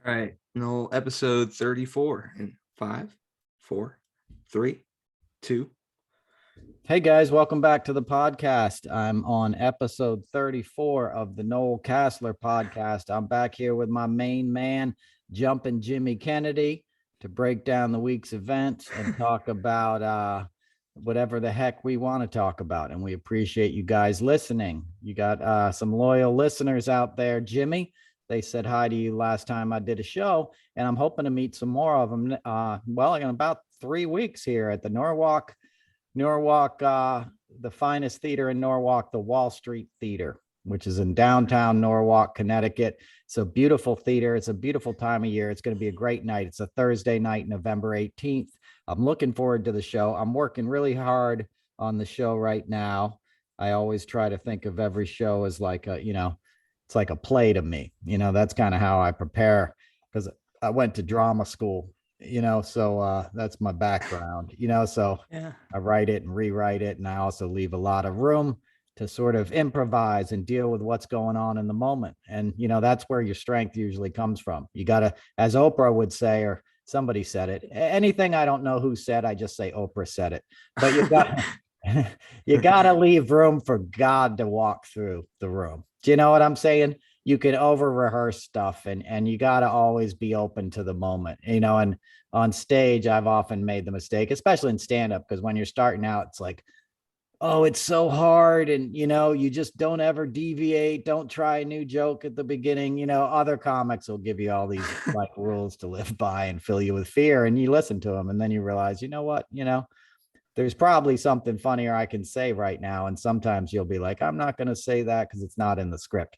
All right, Noel, episode 34 in 5, 4, 3, 2. Hey guys, welcome back to the podcast. I'm on episode 34 of the Noel Casler podcast. I'm back here with my main man, Jumpin' Jimmy Kennedy, to break down the week's events and talk about whatever the heck we want to talk about. And we appreciate you guys listening. You got some loyal listeners out there. Jimmy, they said hi to you last time I did a show, and I'm hoping to meet some more of them. In about 3 weeks here at the Norwalk, the finest theater in Norwalk, the Wall Street Theater, which is in downtown Norwalk, Connecticut. It's a beautiful theater. It's a beautiful time of year. It's going to be a great night. It's a Thursday night, November 18th. I'm looking forward to the show. I'm working really hard on the show right now. I always try to think of every show as like it's like a play to me. That's kind of how I prepare, because I went to drama school, so that's my background, so Yeah. I write it and rewrite it. And I also leave a lot of room to sort of improvise and deal with what's going on in the moment. And, that's where your strength usually comes from. You got to, as Oprah would say, or somebody said it, anything I don't know who said, I just say Oprah said it. But you got to leave room for God to walk through the room. Do you know what I'm saying? You can over rehearse stuff, and you got to always be open to the moment, and on stage, I've often made the mistake, especially in stand up, because when you're starting out, it's like, oh, it's so hard. And, you just don't ever deviate. Don't try a new joke at the beginning. Other comics will give you all these like rules to live by and fill you with fear. And you listen to them, and then you realize, you know what, there's probably something funnier I can say right now. And sometimes you'll be like, I'm not going to say that because it's not in the script.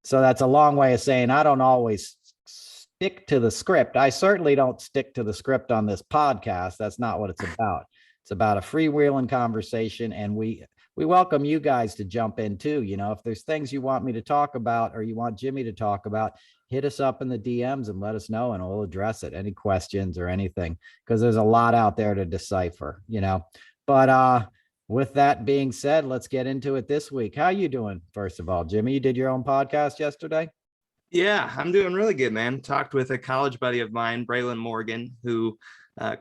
So that's a long way of saying I don't always stick to the script. I certainly don't stick to the script on this podcast. That's not what it's about. It's about a freewheeling conversation, and we welcome you guys to jump in too. If there's things you want me to talk about or you want Jimmy to talk about, hit us up in the DMs and let us know, and we'll address it. Any questions or anything, because there's a lot out there to decipher, But with that being said, let's get into it this week. How you doing, first of all, Jimmy? You did your own podcast yesterday? Yeah, I'm doing really good, man. Talked with a college buddy of mine, Braylon Morgan, who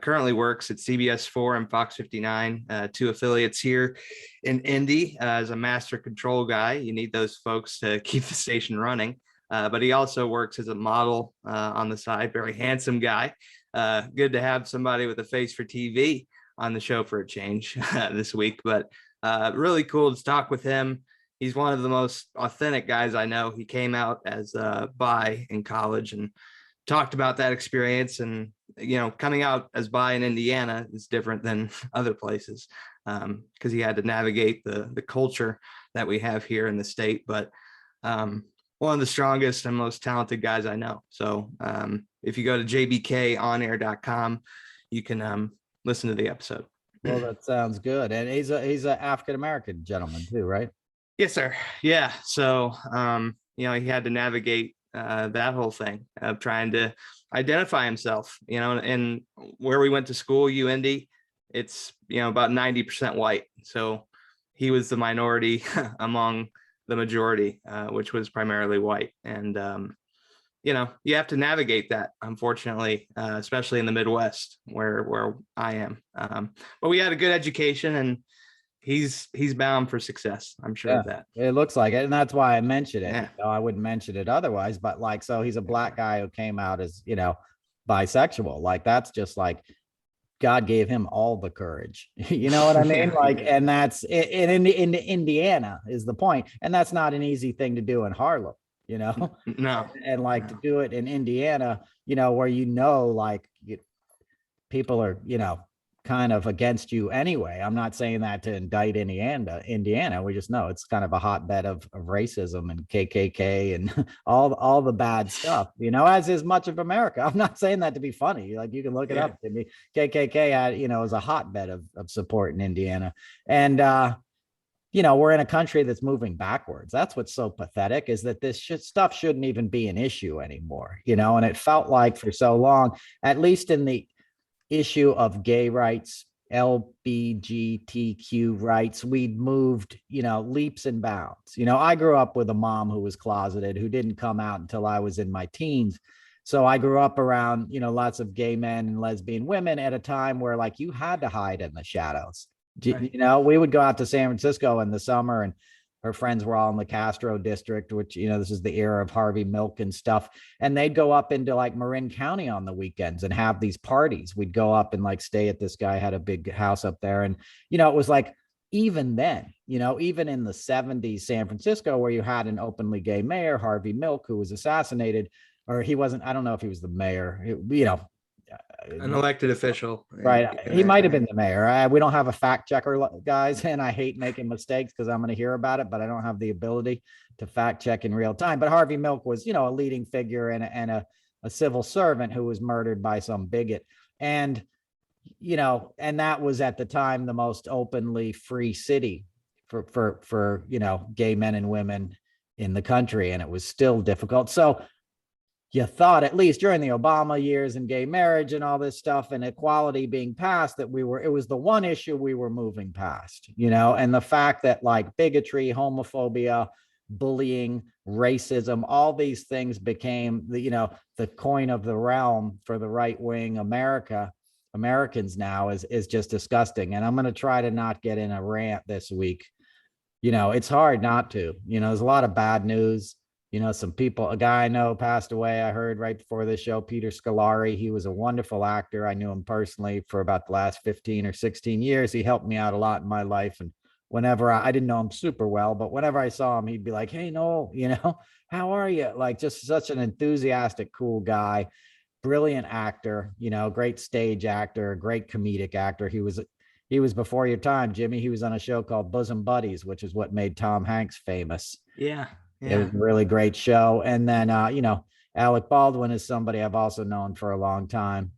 currently works at CBS 4 and Fox 59, two affiliates here in Indy, as a master control guy. You need those folks to keep the station running. But he also works as a model on the side. Very handsome guy. Good to have somebody with a face for TV on the show for a change this week. But really cool to talk with him. He's one of the most authentic guys I know. He came out as bi in college and talked about that experience. And, coming out as bi in Indiana is different than other places, because he had to navigate the culture that we have here in the state. But one of the strongest and most talented guys I know. So if you go to jbkonair.com, you can listen to the episode. Well, that sounds good. And he's an African-American gentleman too, right? Yes, sir. Yeah. So, he had to navigate that whole thing of trying to identify himself, and where we went to school, UIndy, it's, about 90% white. So he was the minority among the majority, which was primarily white. And, you have to navigate that, unfortunately, especially in the Midwest where I am. But we had a good education, and he's bound for success. I'm sure of that. It looks like it. And that's why I mentioned it. Yeah. I wouldn't mention it otherwise, but so he's a black guy who came out as, bisexual. Like, that's just like God gave him all the courage. You know what I mean? And that's in Indiana is the point. And that's not an easy thing to do in Harlem, No. and to do it in Indiana, where, people are, kind of against you anyway. I'm not saying that to indict Indiana. We just know it's kind of a hotbed of racism and KKK and all the bad stuff, as is much of America. I'm not saying that to be funny. Like, you can look it up. KKK had, is a hotbed of support in Indiana. And, we're in a country that's moving backwards. That's what's so pathetic, is that this stuff shouldn't even be an issue anymore, and it felt like for so long, at least in the issue of gay rights, LBGTQ rights, we'd moved, leaps and bounds. I grew up with a mom who was closeted, who didn't come out until I was in my teens. So I grew up around, lots of gay men and lesbian women at a time where like you had to hide in the shadows. Right. We would go out to San Francisco in the summer, and her friends were all in the Castro district, which, this is the era of Harvey Milk and stuff. And they'd go up into like Marin County on the weekends and have these parties. We'd go up and like stay at this guy, had a big house up there. And, it was like, even then, even in the 70s, San Francisco, where you had an openly gay mayor, Harvey Milk, who was assassinated, or he wasn't, I don't know if he was the mayor, An elected official. right. He might have been the mayor. We don't have a fact checker, guys, and I hate making mistakes because I'm going to hear about it, but I don't have the ability to fact check in real time. But Harvey Milk was, a leading figure and a civil servant who was murdered by some bigot. And, and that was at the time the most openly free city for gay men and women in the country. And it was still difficult. So you thought, at least during the Obama years and gay marriage and all this stuff and equality being passed, that it was the one issue we were moving past, and the fact that like bigotry, homophobia, bullying, racism, all these things became the coin of the realm for the right wing Americans now is just disgusting. And I'm going to try to not get in a rant this week. It's hard not to, there's a lot of bad news. Some people, a guy I know passed away, I heard right before this show, Peter Scolari. He was a wonderful actor. I knew him personally for about the last 15 or 16 years. He helped me out a lot in my life. And whenever I didn't know him super well, but whenever I saw him, he'd be like, "Hey, Noel, how are you?" Like just such an enthusiastic, cool guy, brilliant actor, great stage actor, great comedic actor. He was before your time, Jimmy. He was on a show called Bosom Buddies, which is what made Tom Hanks famous. Yeah. It was a really great show. And then, Alec Baldwin is somebody I've also known for a long time.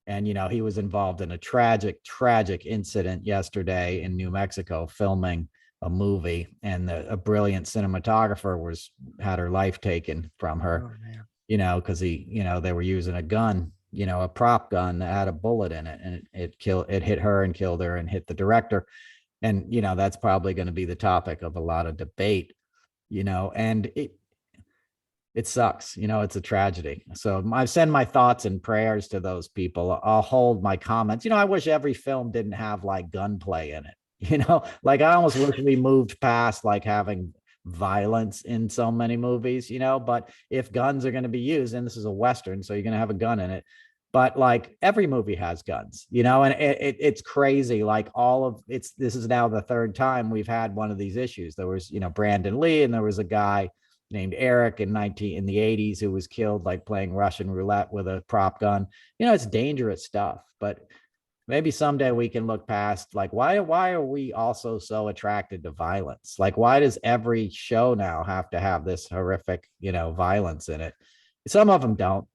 And, he was involved in a tragic incident yesterday in New Mexico filming a movie. And a brilliant cinematographer had her life taken from her, because they were using a gun, a prop gun that had a bullet in it. And it hit her and killed her and hit the director. And, that's probably going to be the topic of a lot of debate. And it sucks, it's a tragedy. So I send my thoughts and prayers to those people. I'll hold my comments. I wish every film didn't have like gunplay in it, like I almost wish we moved past like having violence in so many movies, but if guns are going to be used, and this is a Western, so you're going to have a gun in it. But like every movie has guns, and it's crazy. Like this is now the third time we've had one of these issues. There was, Brandon Lee, and there was a guy named Eric in the 80s who was killed like playing Russian roulette with a prop gun. It's dangerous stuff, but maybe someday we can look past like why are we also so attracted to violence? Like why does every show now have to have this horrific, violence in it? Some of them don't,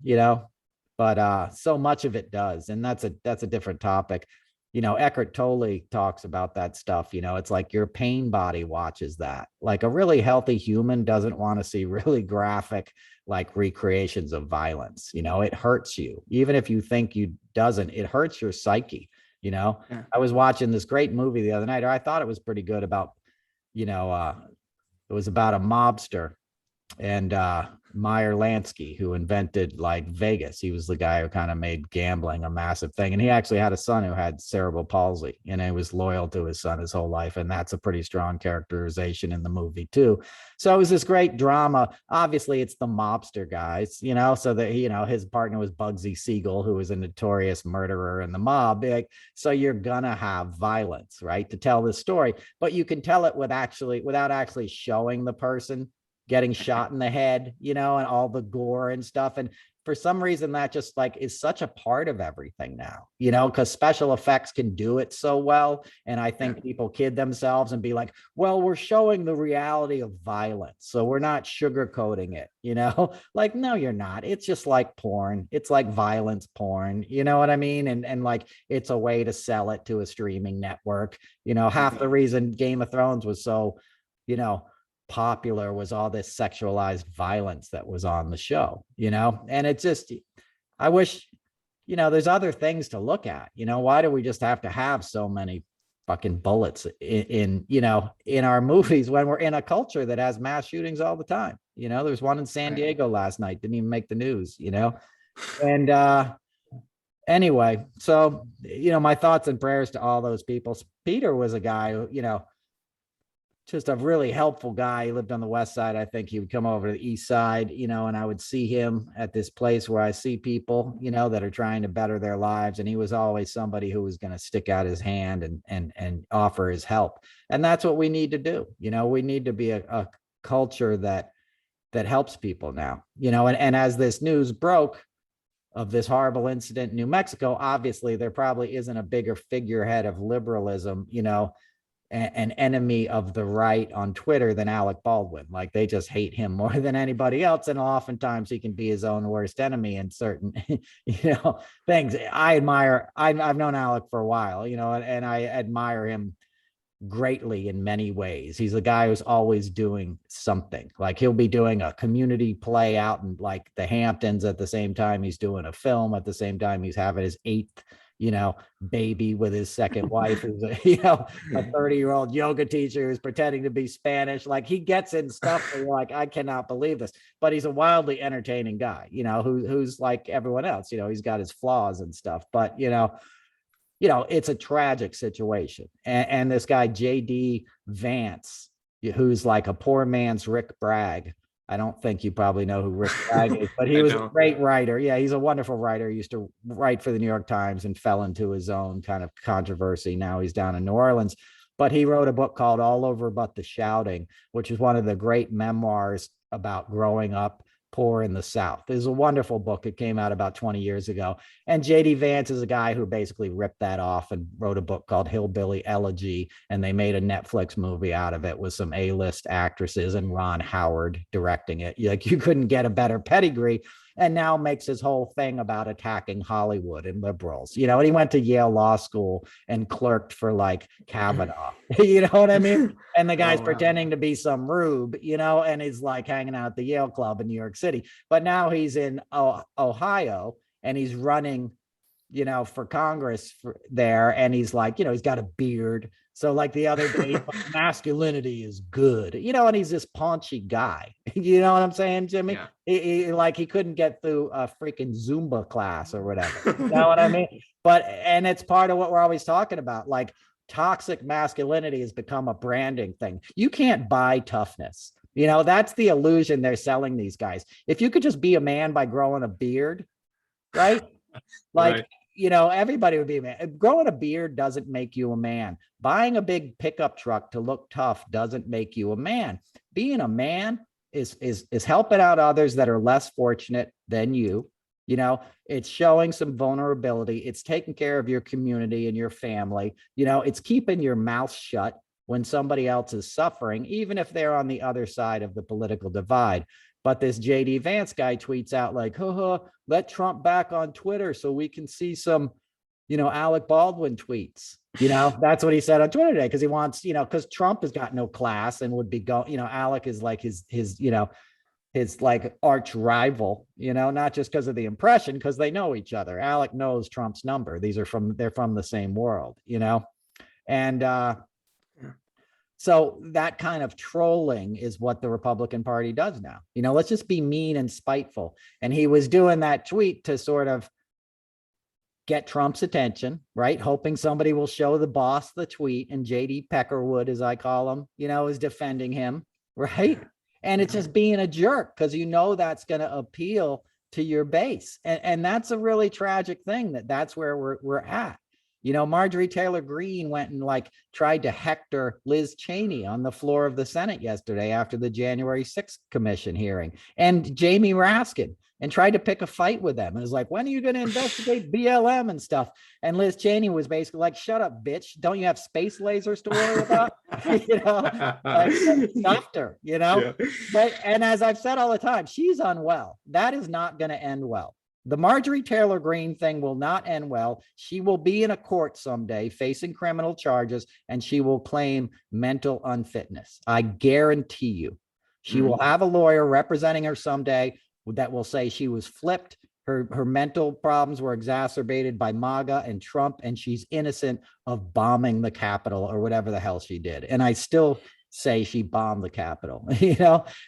but so much of it does. And that's a different topic. Eckhart Tolle talks about that stuff. It's like your pain body watches that. Like a really healthy human doesn't want to see really graphic, like recreations of violence. It hurts you. Even if you think you doesn't, it hurts your psyche. Yeah. I was watching this great movie the other night, or I thought it was pretty good about, it was about a mobster and Meyer Lansky, who invented like Vegas. He was the guy who kind of made gambling a massive thing. And he actually had a son who had cerebral palsy, and he was loyal to his son his whole life. And that's a pretty strong characterization in the movie too. So it was this great drama. Obviously it's the mobster guys, so that, his partner was Bugsy Siegel, who was a notorious murderer in the mob. So you're gonna have violence, right, to tell this story, but you can tell it without actually showing the person getting shot in the head, and all the gore and stuff. And for some reason that just like is such a part of everything now, because special effects can do it so well. And I think people kid themselves and be like, well, we're showing the reality of violence, so we're not sugarcoating it, like, no, you're not. It's just like porn. It's like violence porn, you know what I mean? And like, it's a way to sell it to a streaming network. Half the reason Game of Thrones was so, popular was all this sexualized violence that was on the show, and it's just, I wish, there's other things to look at. Why do we just have to have so many fucking bullets in our movies when we're in a culture that has mass shootings all the time? There's one in San Diego last night, didn't even make the news, And anyway, so, my thoughts and prayers to all those people. Peter was a guy who, just a really helpful guy. He lived on the west side. I think he would come over to the east side, and I would see him at this place where I see people, that are trying to better their lives. And he was always somebody who was going to stick out his hand and offer his help. And that's what we need to do. We need to be a culture that helps people now, and as this news broke of this horrible incident in New Mexico, obviously there probably isn't a bigger figurehead of liberalism, an enemy of the right on Twitter than Alec Baldwin. Like, they just hate him more than anybody else. And oftentimes he can be his own worst enemy in certain, things. I've known Alec for a while, and I admire him greatly in many ways. He's a guy who's always doing something. Like, he'll be doing a community play out in like the Hamptons at the same time he's doing a film, at the same time he's having his 8th baby with his second wife, who's a 30-year-old yoga teacher who's pretending to be Spanish. Like, he gets in stuff where you're like, I cannot believe this. But he's a wildly entertaining guy, who's like everyone else. He's got his flaws and stuff, but it's a tragic situation. And this guy, JD Vance, who's like a poor man's Rick Bragg. I don't think you probably know who Rick Bragg is, but he was a great writer. Yeah, he's a wonderful writer. He used to write for the New York Times and fell into his own kind of controversy. Now he's down in New Orleans. But he wrote a book called All Over But the Shouting, which is one of the great memoirs about growing up poor in the South. It's a wonderful book. It came out about 20 years ago. And JD Vance is a guy who basically ripped that off and wrote a book called Hillbilly Elegy. And they made a Netflix movie out of it with some A-list actresses and Ron Howard directing it. Like, you couldn't get a better pedigree. And now makes his whole thing about attacking Hollywood and liberals, and he went to Yale Law School and clerked for like Kavanaugh, you know what I mean? And the guy's pretending to be some rube, and he's like hanging out at the Yale Club in New York City. But now he's in Ohio and he's running, for Congress there. And he's like, he's got a beard. So like the other day, masculinity is good, and he's this paunchy guy. You know what I'm saying, Jimmy? Yeah. He couldn't get through a freaking Zumba class or whatever. You know what I mean? And it's part of what we're always talking about. Like, toxic masculinity has become a branding thing. You can't buy toughness. That's the illusion they're selling these guys. If you could just be a man by growing a beard, right? Like, everybody would be a man. Growing a beard doesn't make you a man. Buying a big pickup truck to look tough doesn't make you a man. Being a man is helping out others that are less fortunate than you. It's showing some vulnerability. It's taking care of your community and your family. It's keeping your mouth shut when somebody else is suffering, even if they're on the other side of the political divide. But this JD Vance guy tweets out like, let Trump back on Twitter so we can see some, Alec Baldwin tweets. That's what he said on Twitter today, because he wants, because Trump has got no class and would be Alec is like his like arch rival, not just because of the impression, because they know each other. Alec knows Trump's number. They're from the same world, and so that kind of trolling is what the Republican Party does now. Let's just be mean and spiteful. And he was doing that tweet to sort of get Trump's attention, right? Hoping somebody will show the boss the tweet, and JD Peckerwood, as I call him, is defending him, right? And it's just being a jerk, because that's going to appeal to your base. And that's a really tragic thing, that's where we're at. Marjorie Taylor Greene went and tried to hector Liz Cheney on the floor of the Senate yesterday after the January 6th commission hearing, and Jamie Raskin, and tried to pick a fight with them. And was like, when are you going to investigate BLM and stuff? And Liz Cheney was basically like, shut up, bitch. Don't you have space lasers to worry about? Stuffed her, Yeah. But, and as I've said all the time, she's unwell. That is not going to end well. The Marjorie Taylor Greene thing will not end well. She will be in a court someday facing criminal charges, and she will claim mental unfitness. I guarantee you. She will have a lawyer representing her someday that will say she was flipped. Her mental problems were exacerbated by MAGA and Trump, and she's innocent of bombing the Capitol or whatever the hell she did. And I still say she bombed the Capitol,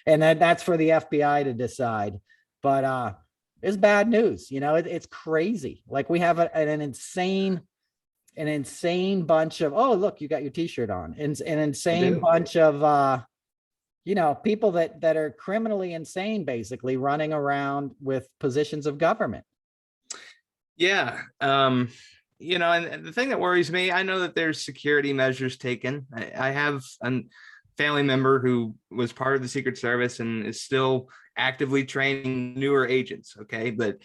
and that's for the FBI to decide. But is bad news. It's crazy. Like we have an insane bunch of, oh, look, you got your t-shirt on. An insane bunch of, people that are criminally insane, basically running around with positions of government. Yeah. And the thing that worries me, I know that there's security measures taken. I have a family member who was part of the Secret Service and is still actively training newer agents. Okay. But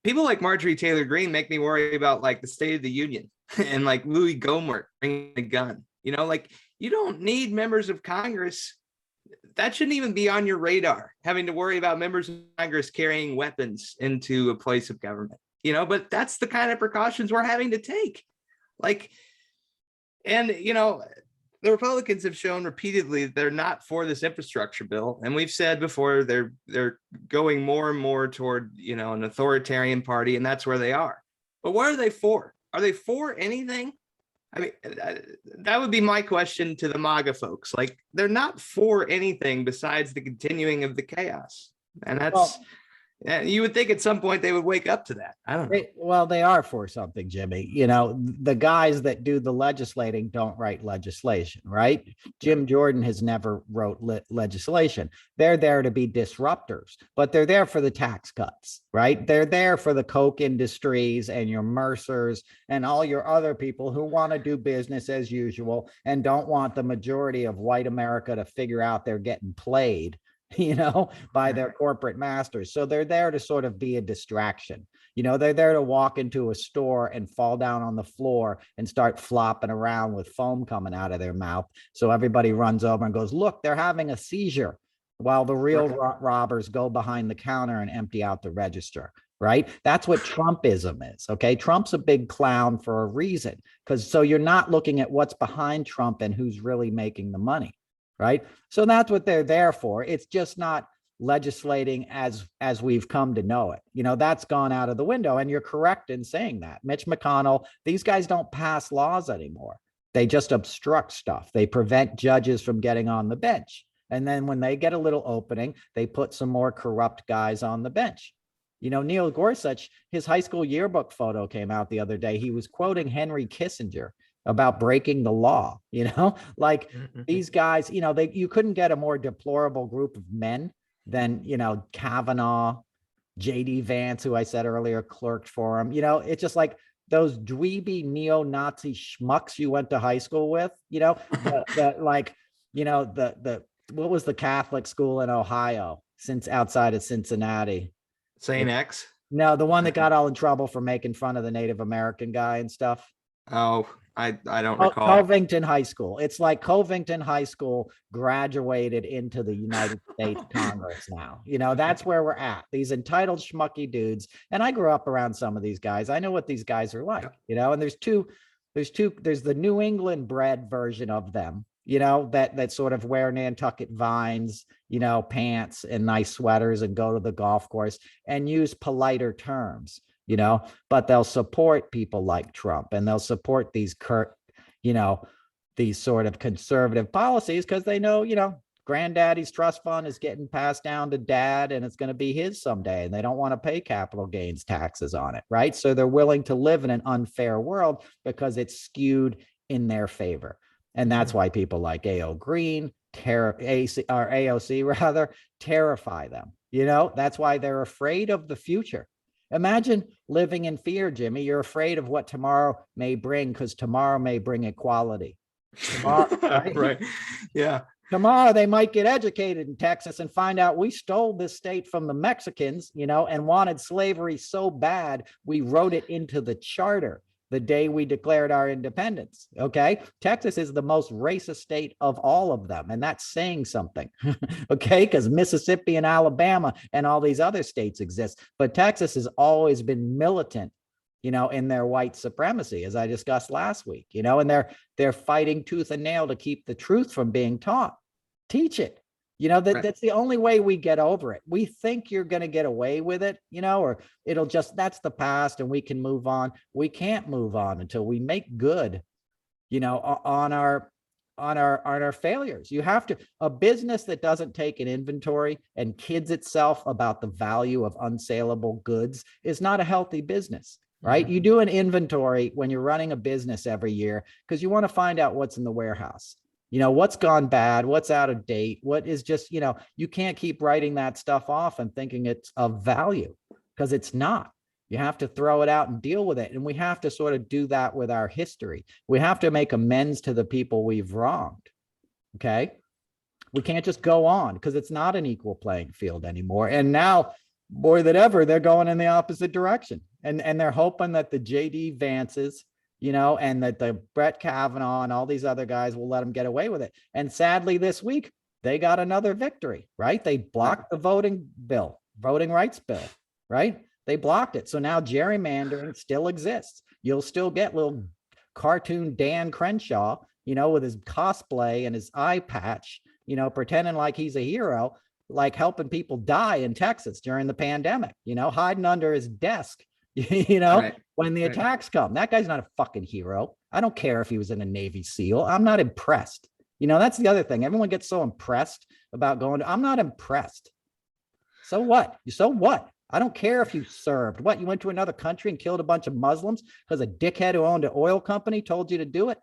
people like Marjorie Taylor Greene make me worry about like the State of the Union and like Louis Gohmert bringing a gun. Like you don't need members of Congress. That shouldn't even be on your radar, having to worry about members of Congress carrying weapons into a place of government, but that's the kind of precautions we're having to take. The Republicans have shown repeatedly they're not for this infrastructure bill. And we've said before, they're going more and more toward, an authoritarian party, and that's where they are. But what are they for? Are they for anything? I mean, that would be my question to the MAGA folks. Like, they're not for anything besides the continuing of the chaos. And that's, you would think at some point they would wake up to that. I don't know. They are for something, Jimmy. The guys that do the legislating don't write legislation, right? Jim Jordan has never wrote legislation. They're there to be disruptors, but they're there for the tax cuts, right? They're there for the Coke industries and your Mercers and all your other people who want to do business as usual and don't want the majority of white America to figure out they're getting played by their corporate masters. So they're there to sort of be a distraction. They're there to walk into a store and fall down on the floor and start flopping around with foam coming out of their mouth. So everybody runs over and goes, look, they're having a seizure, while the real robbers go behind the counter and empty out the register. Right? That's what Trumpism is. Okay. Trump's a big clown for a reason, so you're not looking at what's behind Trump and who's really making the money. Right. So that's what they're there for. It's just not legislating as we've come to know it. That's gone out of the window. And you're correct in saying that. Mitch McConnell, these guys don't pass laws anymore. They just obstruct stuff. They prevent judges from getting on the bench. And then when they get a little opening, they put some more corrupt guys on the bench. Neil Gorsuch, his high school yearbook photo came out the other day. He was quoting Henry Kissinger about breaking the law, these guys, you couldn't get a more deplorable group of men than, Kavanaugh, JD Vance, who I said earlier clerked for him. It's just like those dweeby neo-Nazi schmucks you went to high school with, what was the Catholic school in Ohio since outside of Cincinnati? St. X? No, the one that got all in trouble for making fun of the Native American guy and stuff. Oh, I don't recall. Covington High School. It's like Covington High School graduated into the United States Congress now. That's where we're at. These entitled schmucky dudes. And I grew up around some of these guys. I know what these guys are like, and there's the New England bred version of them, that sort of wear Nantucket vines, pants and nice sweaters and go to the golf course and use politer terms. But they'll support people like Trump and they'll support these these sort of conservative policies because they know, granddaddy's trust fund is getting passed down to dad and it's going to be his someday. And they don't want to pay capital gains taxes on it. Right. So they're willing to live in an unfair world because it's skewed in their favor. And that's why people like AOC terrify them. That's why they're afraid of the future. Imagine living in fear, Jimmy. You're afraid of what tomorrow may bring because tomorrow may bring equality. Tomorrow, right? Yeah. Tomorrow they might get educated in Texas and find out we stole this state from the Mexicans, and wanted slavery so bad we wrote it into the charter the day we declared our independence. Okay. Texas is the most racist state of all of them. And that's saying something. Okay. Because Mississippi and Alabama and all these other states exist. But Texas has always been militant, in their white supremacy, as I discussed last week, and they're fighting tooth and nail to keep the truth from being taught. Teach it. That's the only way we get over it. We think you're going to get away with it, or that's the past and we can move on. We can't move on until we make good, on our on our failures. You have to, a business that doesn't take an inventory and kids itself about the value of unsaleable goods is not a healthy business, right? You do an inventory when you're running a business every year because you want to find out what's in the warehouse. You know, what's gone bad, what's out of date, what is just, you know, you can't keep writing that stuff off and thinking it's of value because it's not. You have to throw it out and deal with it. And we have to sort of do that with our history. We have to make amends to the people we've wronged. Okay. We can't just go on because it's not an equal playing field anymore. And now more than ever, they're going in the opposite direction. And they're hoping that the JD Vances, you know, and that the Brett Kavanaugh and all these other guys will let them get away with it. And sadly, this week, they got another victory, right? They blocked the voting rights bill, right? They blocked it. So now gerrymandering still exists. You'll still get little cartoon Dan Crenshaw, you know, with his cosplay and his eye patch, you know, pretending like he's a hero, like helping people die in Texas during the pandemic, you know, hiding under his desk, you know, when the attacks come. That guy's not a fucking hero. I don't care if he was in a Navy SEAL. I'm not impressed. You know, that's the other thing. Everyone gets so impressed about going to, I'm not impressed. So what? So what? I don't care if you served. What, you went to another country and killed a bunch of Muslims because a dickhead who owned an oil company told you to do it?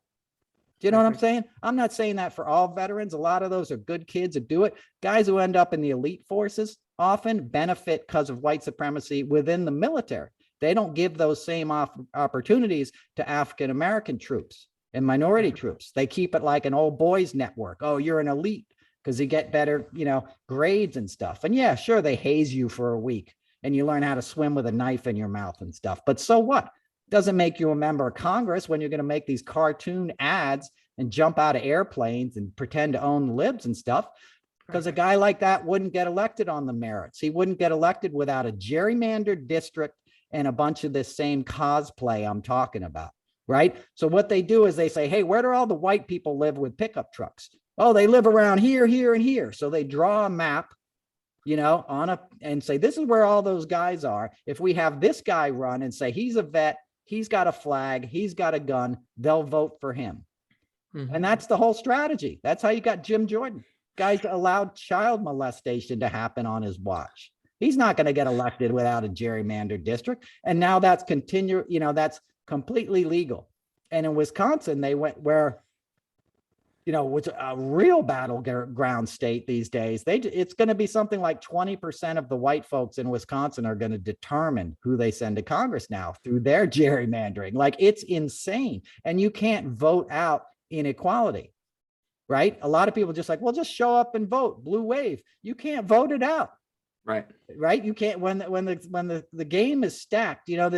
Do you know what I'm saying? I'm not saying that for all veterans. A lot of those are good kids who do it. Guys who end up in the elite forces often benefit because of white supremacy within the military. They don't give those same opportunities to African-American troops and minority troops. They keep it like an old boys network. Oh, you're an elite because you get better, you know, grades and stuff. And yeah, sure, they haze you for a week and you learn how to swim with a knife in your mouth and stuff. But so what? Doesn't make you a member of Congress when you're going to make these cartoon ads and jump out of airplanes and pretend to own libs and stuff. Because a guy like that wouldn't get elected on the merits. He wouldn't get elected without a gerrymandered district and a bunch of this same cosplay I'm talking about, right? So what they do is they say, hey, where do all the white people live with pickup trucks? Oh, they live around here, here, and here. So they draw a map, you know, and say, this is where all those guys are. If we have this guy run and say, he's a vet, he's got a flag, he's got a gun, they'll vote for him. And that's the whole strategy. That's how you got Jim Jordan. Guys allowed child molestation to happen on his watch. He's not going to get elected without a gerrymandered district. And now that's that's completely legal. And in Wisconsin, they went where, you know, which a real battleground state these days. It's going to be something like 20% of the white folks in Wisconsin are going to determine who they send to Congress now through their gerrymandering. Like, it's insane. And you can't vote out inequality, right? A lot of people just like, well, just show up and vote, blue wave. You can't vote it out. Right. You can't, when the game is stacked, you know,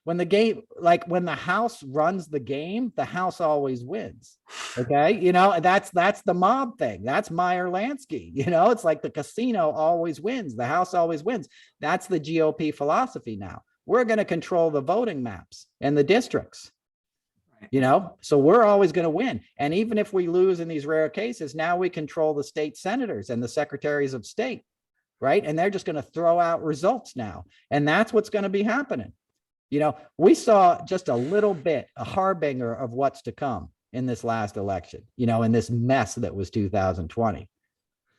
when the house runs the game, the house always wins. Okay. You know, that's the mob thing. That's Meyer Lansky. You know, it's like the casino always wins. The house always wins. That's the GOP philosophy now. We're going to control the voting maps and the districts, you know, so we're always going to win. And even if we lose in these rare cases, now we control the state senators and the secretaries of state, right? And they're just going to throw out results now. And that's what's going to be happening. You know, we saw just a little bit, a harbinger of what's to come in this last election, you know, in this mess that was 2020.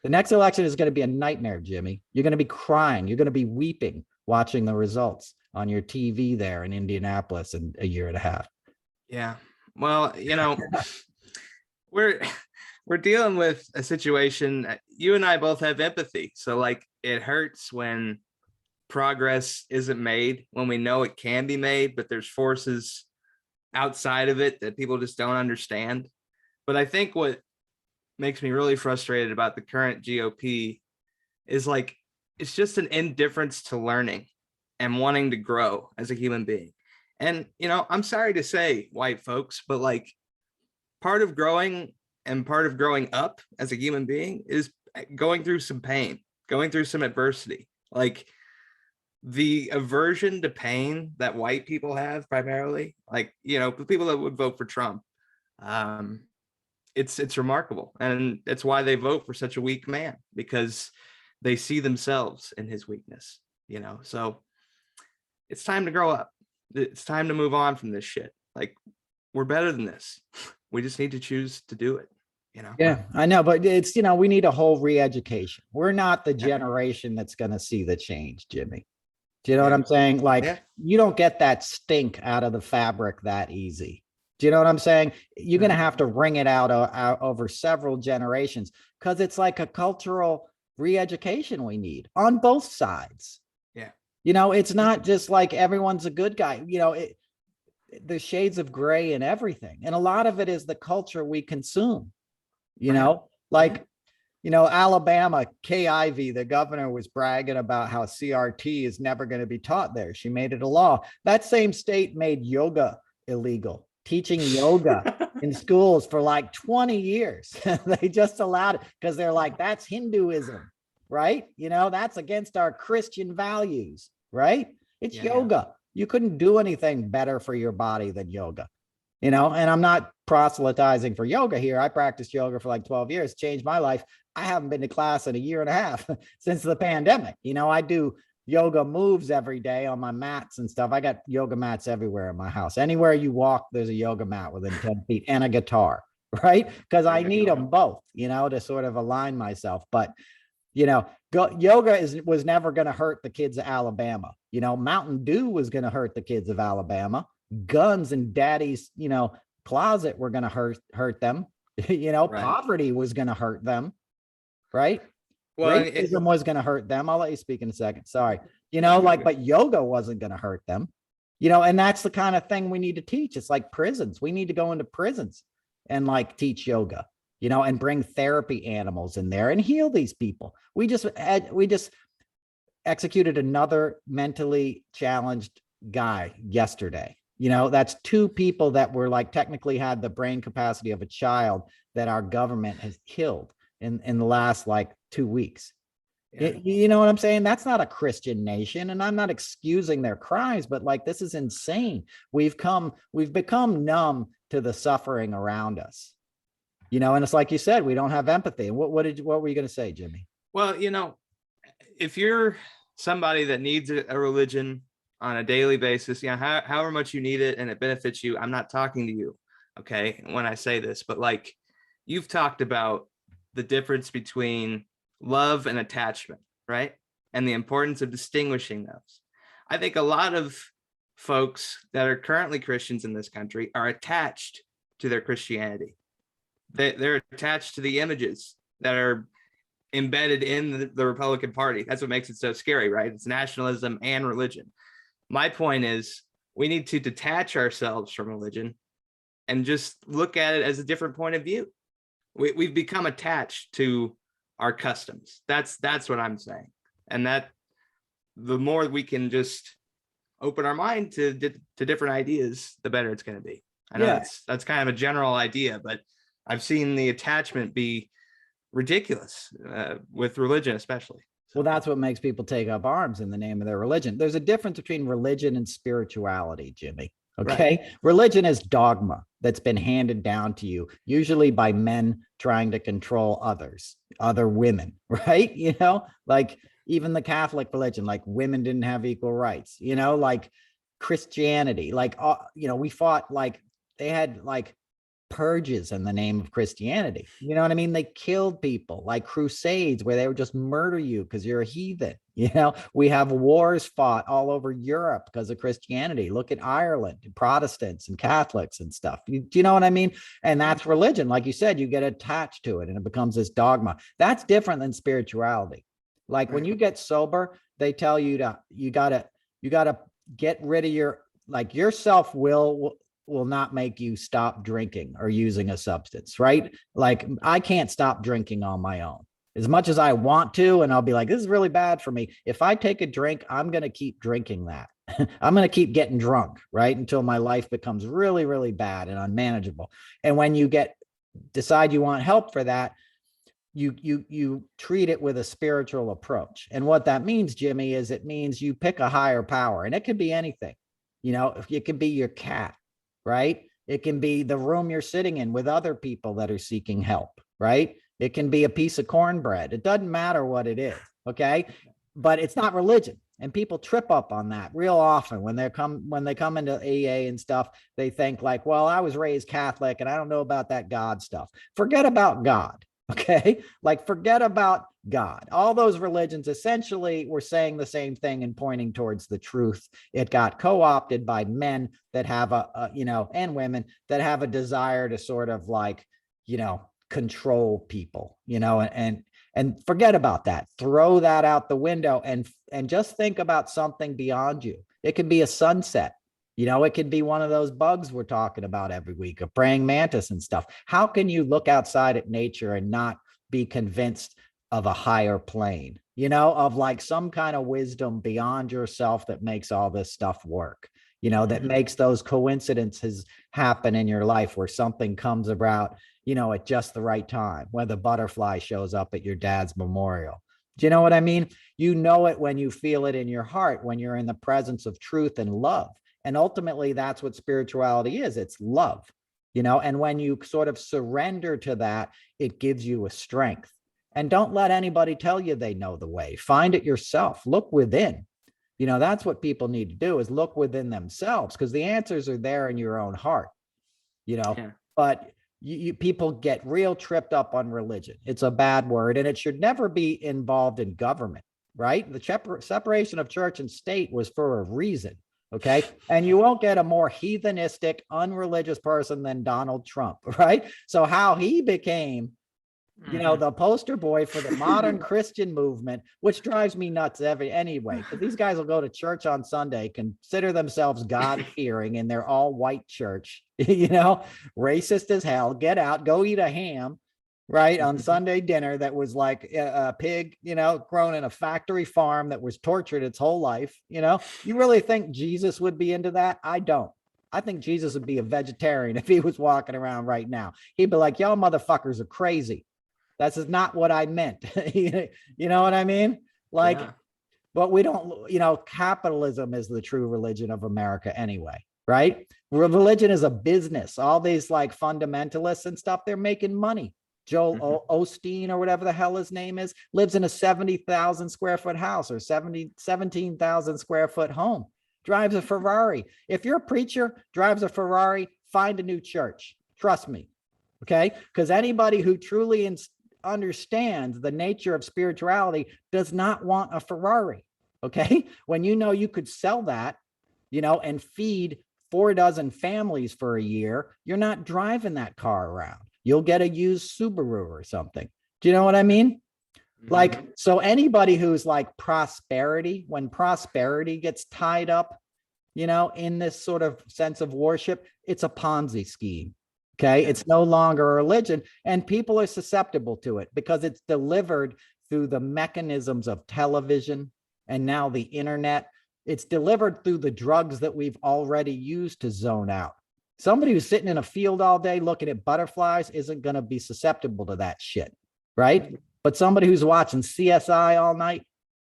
The next election is going to be a nightmare, Jimmy. You're going to be crying. You're going to be weeping watching the results on your TV there in Indianapolis in a year and a half. Yeah. Well, you know, we're dealing with a situation. You and I both have empathy. So like, it hurts when progress isn't made, when we know it can be made, but there's forces outside of it that people just don't understand. But I think what makes me really frustrated about the current GOP is like, it's just an indifference to learning and wanting to grow as a human being. And, you know, I'm sorry to say, white folks, but like, part of growing and part of growing up as a human being is going through some pain, going through some adversity. Like, the aversion to pain that white people have primarily, like, you know, the people that would vote for Trump, it's remarkable. And that's why they vote for such a weak man, because they see themselves in his weakness, you know. So it's time to grow up. It's time to move on from this shit. Like, we're better than this. We just need to choose to do it, Yeah, I know, but it's, we need a whole re-education. We're not the generation that's going to see the change, Jimmy. Do you know what I'm saying? Like, you don't get that stink out of the fabric that easy. Do you know what I'm saying? You're going to have to wring it out over several generations, because it's like a cultural re-education we need on both sides. Yeah. It's not just like everyone's a good guy. The shades of gray and everything. And a lot of it is the culture we consume, Alabama, Kay Ivey, the governor, was bragging about how CRT is never going to be taught there. She made it a law. That same state made yoga illegal, teaching yoga in schools for like 20 years. They just allowed it because they're like, that's Hinduism, right? That's against our Christian values, right? It's yoga. You couldn't do anything better for your body than yoga, and I'm not proselytizing for yoga here. I practiced yoga for like 12 years, changed my life. I haven't been to class in a year and a half since the pandemic. I do yoga moves every day on my mats and stuff. I got yoga mats everywhere in my house. Anywhere you walk, there's a yoga mat within 10 feet and a guitar, right? Because I need them both, to sort of align myself. But, yoga was never going to hurt the kids of Alabama. Mountain Dew was going to hurt the kids of Alabama. Guns in daddy's, closet were going to hurt them. Right. Poverty was going to hurt them. Right. Well, racism was going to hurt them. I'll let you speak in a second. Sorry. But yoga wasn't going to hurt them, and that's the kind of thing we need to teach. It's like prisons. We need to go into prisons and like teach yoga, and bring therapy animals in there and heal these people. We just executed another mentally challenged guy yesterday. That's two people that were like technically had the brain capacity of a child that our government has killed in the last like 2 weeks. Yeah. You know what I'm saying? That's not a Christian nation, and I'm not excusing their crimes, but like, this is insane. We've become numb to the suffering around us, and it's like you said, we don't have empathy. And what were you going to say, Jimmy? Well, if you're somebody that needs a religion on a daily basis, however much you need it and it benefits you, I'm not talking to you, okay, when I say this, but like, you've talked about the difference between love and attachment, right? And the importance of distinguishing those. I think a lot of folks that are currently Christians in this country are attached to their Christianity. They're attached to the images that are embedded in the Republican Party. That's what makes it so scary, right? It's nationalism and religion. My point is, we need to detach ourselves from religion and just look at it as a different point of view. We've become attached to our customs. That's what I'm saying. And that the more we can just open our mind to different ideas, the better it's going to be. I know that's kind of a general idea, but I've seen the attachment be ridiculous with religion, especially. Well, that's what makes people take up arms in the name of their religion. There's a difference between religion and spirituality, Jimmy. Okay. Right. Religion is dogma that's been handed down to you, usually by men trying to control other women, right? Like even the Catholic religion, like women didn't have equal rights, like Christianity, like, we fought, like they had like purges in the name of Christianity. You know what I mean? They killed people, like crusades where they would just murder you because you're a heathen. We have wars fought all over Europe because of Christianity. Look at Ireland, Protestants and Catholics and stuff. Do you know what I mean? And that's religion. Like you said, you get attached to it and it becomes this dogma. That's different than spirituality. Like when you get sober, they tell you you gotta get rid of your self-will will not make you stop drinking or using a substance, right? Like I can't stop drinking on my own as much as I want to. And I'll be like, this is really bad for me. If I take a drink, I'm going to keep drinking that. I'm going to keep getting drunk, right? Until my life becomes really, really bad and unmanageable. And when you decide you want help for that, you treat it with a spiritual approach. And what that means, Jimmy, is it means you pick a higher power, and it could be anything. It could be your cat, right? It can be the room you're sitting in with other people that are seeking help, right? It can be a piece of cornbread. It doesn't matter what it is, okay? But it's not religion. And people trip up on that real often when they come into AA and stuff. They think like, well, I was raised Catholic and I don't know about that God stuff. Forget about God. Okay. Like forget about God. All those religions essentially were saying the same thing and pointing towards the truth. It got co-opted by men that have and women that have a desire to sort of like, control people, and forget about that. Throw that out the window and just think about something beyond you. It could be a sunset. It could be one of those bugs we're talking about every week, a praying mantis and stuff. How can you look outside at nature and not be convinced of a higher plane, of like some kind of wisdom beyond yourself that makes all this stuff work, that makes those coincidences happen in your life where something comes about, at just the right time, when the butterfly shows up at your dad's memorial. Do you know what I mean? You know it when you feel it in your heart, when you're in the presence of truth and love. And ultimately, that's what spirituality is. It's love, and when you sort of surrender to that, it gives you a strength. And don't let anybody tell you they know the way. Find it yourself. Look within. That's what people need to do, is look within themselves, because the answers are there in your own heart, Yeah. But people get real tripped up on religion. It's a bad word, and it should never be involved in government, right? The separation of church and state was for a reason. Okay. And you won't get a more heathenistic, unreligious person than Donald Trump, right? So how he became, the poster boy for the modern Christian movement, which drives me nuts anyway, because these guys will go to church on Sunday, consider themselves God-fearing in their all-white church, racist as hell, get out, go eat a ham, right, on Sunday dinner that was like a pig, grown in a factory farm that was tortured its whole life. You really think Jesus would be into that? I don't. I think Jesus would be a vegetarian if he was walking around right now. He'd be like, y'all motherfuckers are crazy. That's not what I meant. You know what I mean? Like, yeah. But we don't, capitalism is the true religion of America anyway, right? Religion is a business. All these like fundamentalists and stuff, they're making money. Joel Osteen or whatever the hell his name is, lives in a 70,000 square foot house or 17,000 square foot home, drives a Ferrari. If you're a preacher, drives a Ferrari, find a new church. Trust me. Okay. Because anybody who truly understands the nature of spirituality does not want a Ferrari. Okay. When you could sell that, and feed 4 dozen families for a year, you're not driving that car around. You'll get a used Subaru or something. Do you know what I mean? Like, so anybody who's like prosperity, when prosperity gets tied up, in this sort of sense of worship, it's a Ponzi scheme. Okay. It's no longer a religion, and people are susceptible to it because it's delivered through the mechanisms of television and now the internet. It's delivered through the drugs that we've already used to zone out. Somebody who's sitting in a field all day looking at butterflies isn't going to be susceptible to that shit. Right. But somebody who's watching CSI all night,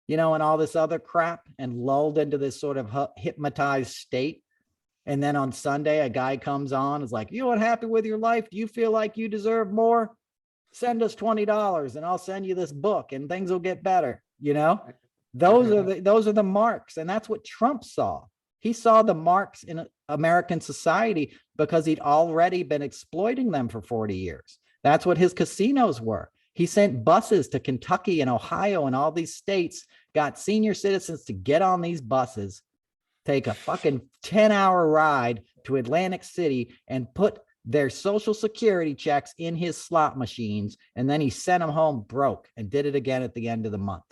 and all this other crap and lulled into this sort of hypnotized state. And then on Sunday, a guy comes on, is like, you unhappy with your life? Do you feel like you deserve more? Send us $20 and I'll send you this book and things will get better. Those are the marks. And that's what Trump saw. He saw the marks in American society because he'd already been exploiting them for 40 years. That's what his casinos were. He sent buses to Kentucky and Ohio and all these states, got senior citizens to get on these buses, take a fucking 10-hour ride to Atlantic City and put their Social Security checks in his slot machines. And then he sent them home broke and did it again at the end of the month.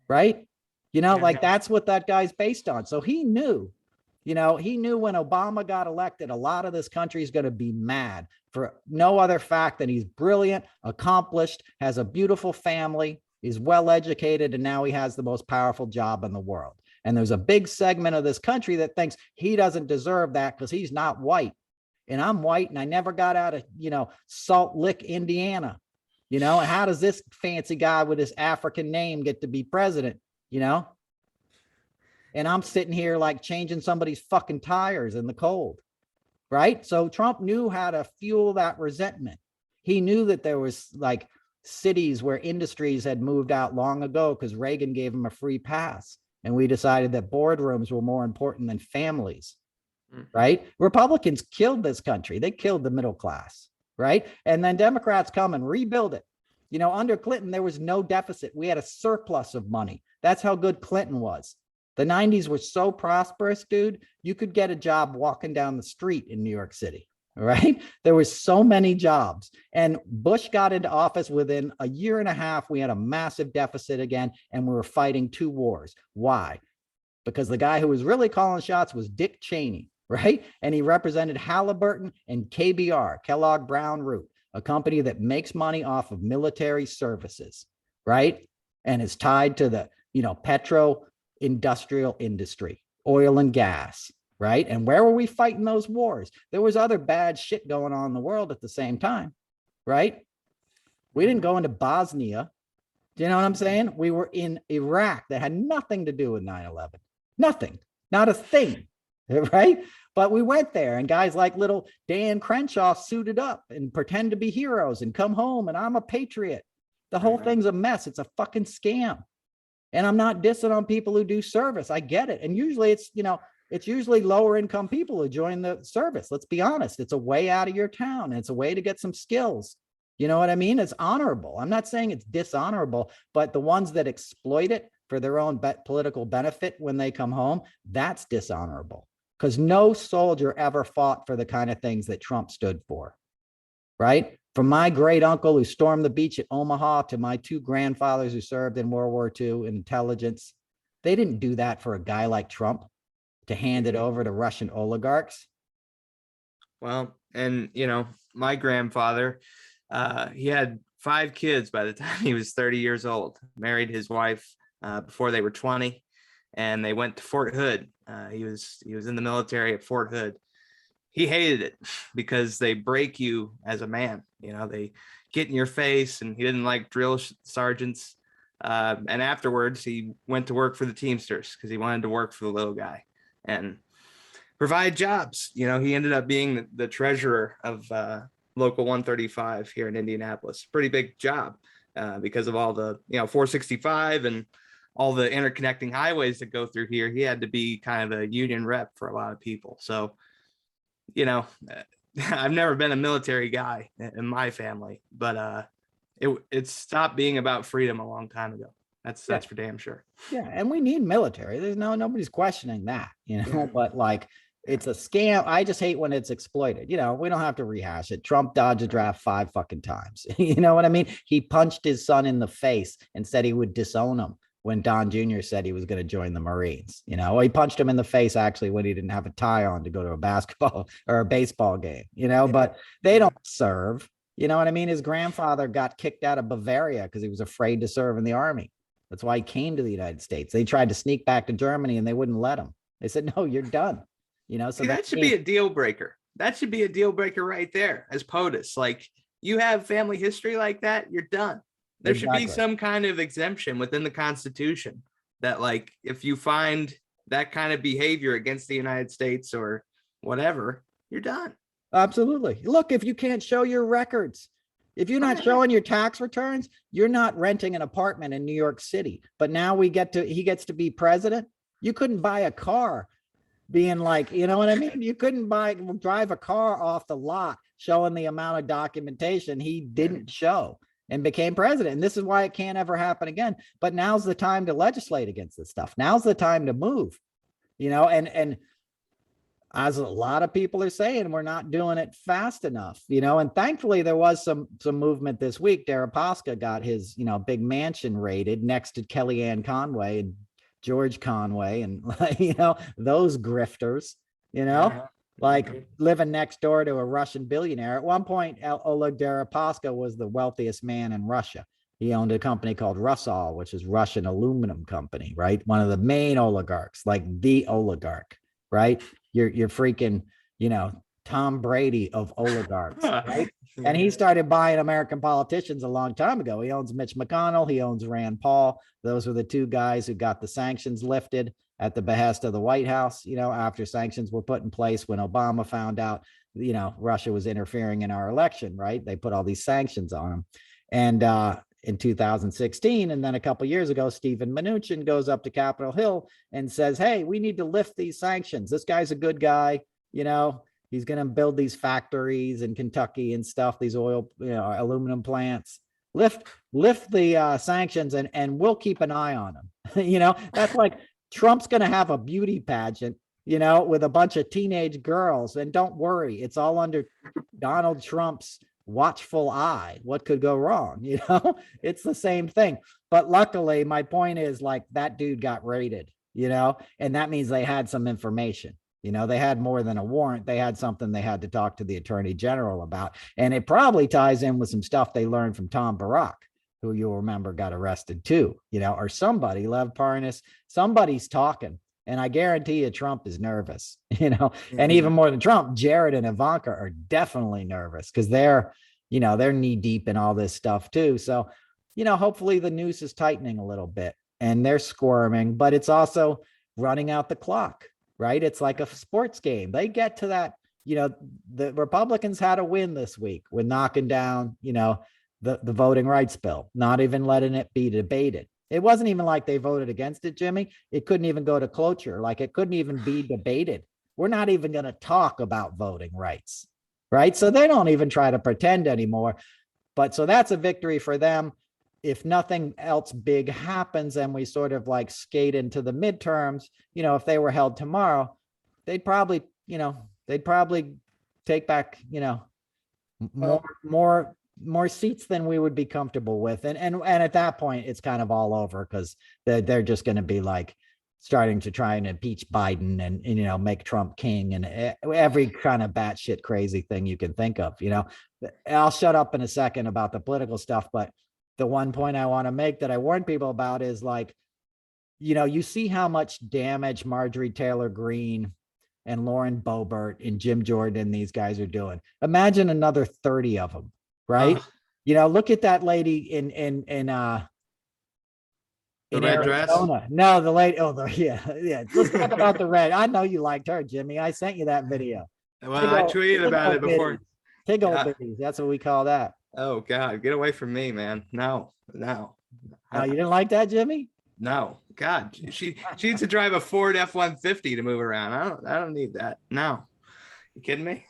Right? That's what that guy's based on. So he knew, when Obama got elected, a lot of this country is going to be mad for no other fact than he's brilliant, accomplished, has a beautiful family, is well-educated, and now he has the most powerful job in the world. And there's a big segment of this country that thinks he doesn't deserve that because he's not white. And I'm white and I never got out of, Salt Lick, Indiana. How does this fancy guy with his African name get to be president? And I'm sitting here like changing somebody's fucking tires in the cold. Right. So Trump knew how to fuel that resentment. He knew that there was like cities where industries had moved out long ago because Reagan gave them a free pass. And we decided that boardrooms were more important than families, right? Republicans killed this country. They killed the middle class, right? And then Democrats come and rebuild it. You know, under Clinton, there was no deficit. We had a surplus of money. That's how good Clinton was. The 90s were so prosperous, dude. You could get a job walking down the street in New York City, right? There were so many jobs. And Bush got into office within a year and a half. We had a massive deficit again, and we were fighting 2 wars. Why? Because the guy who was really calling shots was Dick Cheney, right? And he represented Halliburton and KBR, Kellogg Brown Root, a company that makes money off of military services, right? And is tied to the, petro-industrial industry, oil and gas, right? And where were we fighting those wars? There was other bad shit going on in the world at the same time, right? We didn't go into Bosnia. Do you know what I'm saying? We were in Iraq that had nothing to do with 9/11. Nothing, not a thing, right? But we went there, and guys like little Dan Crenshaw suited up and pretend to be heroes and come home, and I'm a patriot. The whole thing's a mess. It's a fucking scam. And I'm not dissing on people who do service. I get it. And usually it's usually lower income people who join the service. Let's be honest. It's a way out of your town. It's a way to get some skills. You know what I mean? It's honorable. I'm not saying it's dishonorable, but the ones that exploit it for their own political benefit when they come home, that's dishonorable. Because no soldier ever fought for the kind of things that Trump stood for, right? From my great uncle who stormed the beach at Omaha to my 2 grandfathers who served in World War II in intelligence, they didn't do that for a guy like Trump to hand it over to Russian oligarchs. Well, and my grandfather, he had 5 kids by the time he was 30 years old, married his wife before they were 20, and they went to Fort Hood. He was in the military at Fort Hood. He hated it because they break you as a man. They get in your face, and he didn't like drill sergeants. And afterwards, he went to work for the Teamsters because he wanted to work for the little guy and provide jobs. He ended up being the treasurer of Local 135 here in Indianapolis. Pretty big job because of all the 465 and all the interconnecting highways that go through here. He had to be kind of a union rep for a lot of people. So I've never been a military guy in my family, but it stopped being about freedom a long time ago. That's for damn sure. Yeah, and we need military. There's nobody's questioning that, but like it's a scam. I just hate when it's exploited. We don't have to rehash it. Trump dodged a draft 5 fucking times. You know what I mean? He punched his son in the face and said he would disown him when Don Jr. said he was going to join the Marines. He punched him in the face actually when he didn't have a tie on to go to a basketball or a baseball game, but they don't serve. You know what I mean? His grandfather got kicked out of Bavaria because he was afraid to serve in the army. That's why he came to the United States. They tried to sneak back to Germany and they wouldn't let him. They said, no, you're done. So that should be a deal breaker. That should be a deal breaker right there as POTUS. Like, you have family history like that, you're done. There should be some kind of exemption within the Constitution that, like, if you find that kind of behavior against the United States or whatever, you're done. Absolutely. Look, if you can't show your records, if you're not showing your tax returns, you're not renting an apartment in New York City. But now he gets to be president. You couldn't buy a car being like, you know what I mean? You couldn't drive a car off the lot showing the amount of documentation he didn't show and became president. And this is why it can't ever happen again. But now's the time to legislate against this stuff. Now's the time to move, and as a lot of people are saying, we're not doing it fast enough, and thankfully there was some movement this week. Deripaska got his, big mansion raided next to Kellyanne Conway and George Conway and, those grifters, like living next door to a Russian billionaire. At one point, Oleg Deripaska was the wealthiest man in Russia. He owned a company called Rusal, which is Russian aluminum company, right? One of the main oligarchs, like the oligarch, right? You're freaking, Tom Brady of oligarchs, right? And he started buying American politicians a long time ago. He owns Mitch McConnell. He owns Rand Paul. Those were the 2 guys who got the sanctions lifted at the behest of the White House, after sanctions were put in place when Obama found out, Russia was interfering in our election, right? They put all these sanctions on him. And in 2016, and then a couple of years ago, Stephen Mnuchin goes up to Capitol Hill and says, hey, we need to lift these sanctions. This guy's a good guy. He's going to build these factories in Kentucky and stuff, these oil, aluminum plants. Lift the sanctions, and we'll keep an eye on him. That's like Trump's going to have a beauty pageant, with a bunch of teenage girls. And don't worry, it's all under Donald Trump's watchful eye. What could go wrong? It's the same thing. But luckily, my point is, like, that dude got raided, and that means they had some information. They had more than a warrant. They had something they had to talk to the attorney general about. And it probably ties in with some stuff they learned from Tom Barak, who you'll remember got arrested too, or somebody, Lev Parnas, somebody's talking. And I guarantee you Trump is nervous, and even more than Trump, Jared and Ivanka are definitely nervous because they're knee deep in all this stuff too. So, hopefully the noose is tightening a little bit and they're squirming, but it's also running out the clock, right? It's like a sports game. They get to that, the Republicans had a win this week with knocking down, the voting rights bill, not even letting it be debated. It wasn't even like they voted against it, Jimmy. It couldn't even go to cloture. Like, it couldn't even be debated. We're not even going to talk about voting rights, right? So they don't even try to pretend anymore. But so that's a victory for them. If nothing else big happens and we sort of like skate into the midterms, if they were held tomorrow, they'd probably take back, more seats than we would be comfortable with. And at that point, it's kind of all over because they're just going to be like starting to try and impeach Biden and, make Trump king and every kind of batshit crazy thing you can think of, I'll shut up in a second about the political stuff. But the one point I want to make that I warn people about is, like, you see how much damage Marjorie Taylor Greene and Lauren Boebert and Jim Jordan and these guys are doing. Imagine another 30 of them. Right. Look at that lady in the red Arizona. dress. No, the lady. Oh, yeah. Let's talk about the red. I know you liked her, Jimmy. I sent you that video. Well, I tweeted about it before. Tig-o bitties. That's what we call that. Oh God, get away from me, man. No. No, you didn't like that, Jimmy? No, God, she needs to drive a Ford F-150 to move around. I don't need that. No, you kidding me?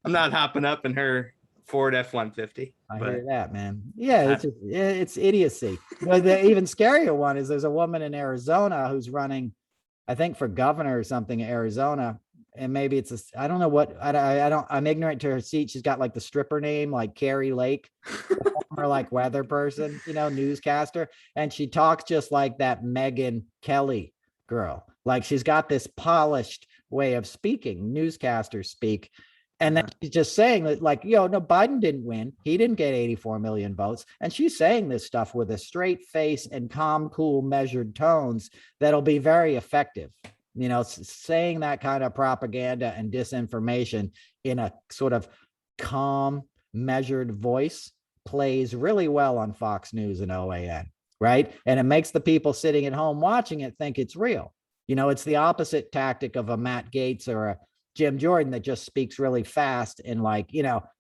I'm not hopping up in her Ford F-150. I hear that, man. Yeah, it's idiocy. The even scarier one is there's a woman in Arizona who's running, I think, for governor or something in Arizona. And maybe it's I don't know what, I'm ignorant to her seat. She's got like the stripper name, like Carrie Lake, or like weather person, newscaster. And she talks just like that Megyn Kelly girl. Like, she's got this polished way of speaking, newscasters speak. And then she's just saying that, like, no, Biden didn't win. He didn't get 84 million votes. And she's saying this stuff with a straight face and calm, cool, measured tones that'll be very effective. Saying that kind of propaganda and disinformation in a sort of calm, measured voice plays really well on Fox News and OAN, right? And it makes the people sitting at home watching it think it's real. It's the opposite tactic of a Matt Gaetz or a Jim Jordan that just speaks really fast and, like,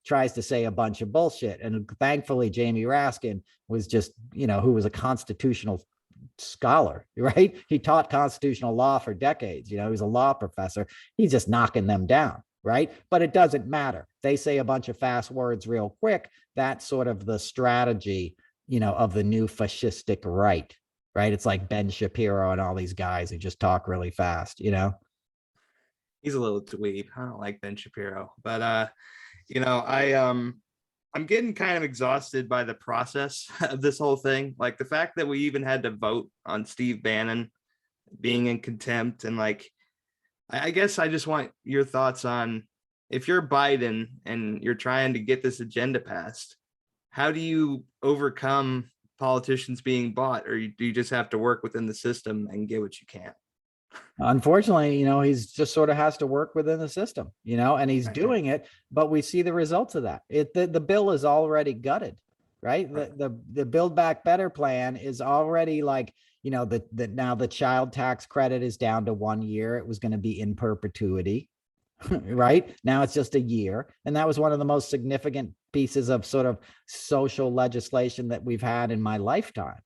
tries to say a bunch of bullshit. And thankfully, Jamie Raskin was just, who was a constitutional scholar, right? He taught constitutional law for decades. He was a law professor. He's just knocking them down, right? But it doesn't matter. They say a bunch of fast words real quick. That's sort of the strategy, of the new fascistic right? It's like Ben Shapiro and all these guys who just talk really fast, He's a little dweeb. I don't like Ben Shapiro, but I'm getting kind of exhausted by the process of this whole thing. Like, the fact that we even had to vote on Steve Bannon being in contempt, and, like, I guess I just want your thoughts on, if you're Biden and you're trying to get this agenda passed, how do you overcome politicians being bought, or do you just have to work within the system and get what you can? Unfortunately, he's just sort of has to work within the system, and he's doing it, but we see the results of that. The bill is already gutted, right? The Build Back Better plan is already, like, now the child tax credit is down to 1 year. It was going to be in perpetuity. right? Now it's just a year. And that was one of the most significant pieces of sort of social legislation that we've had in my lifetime.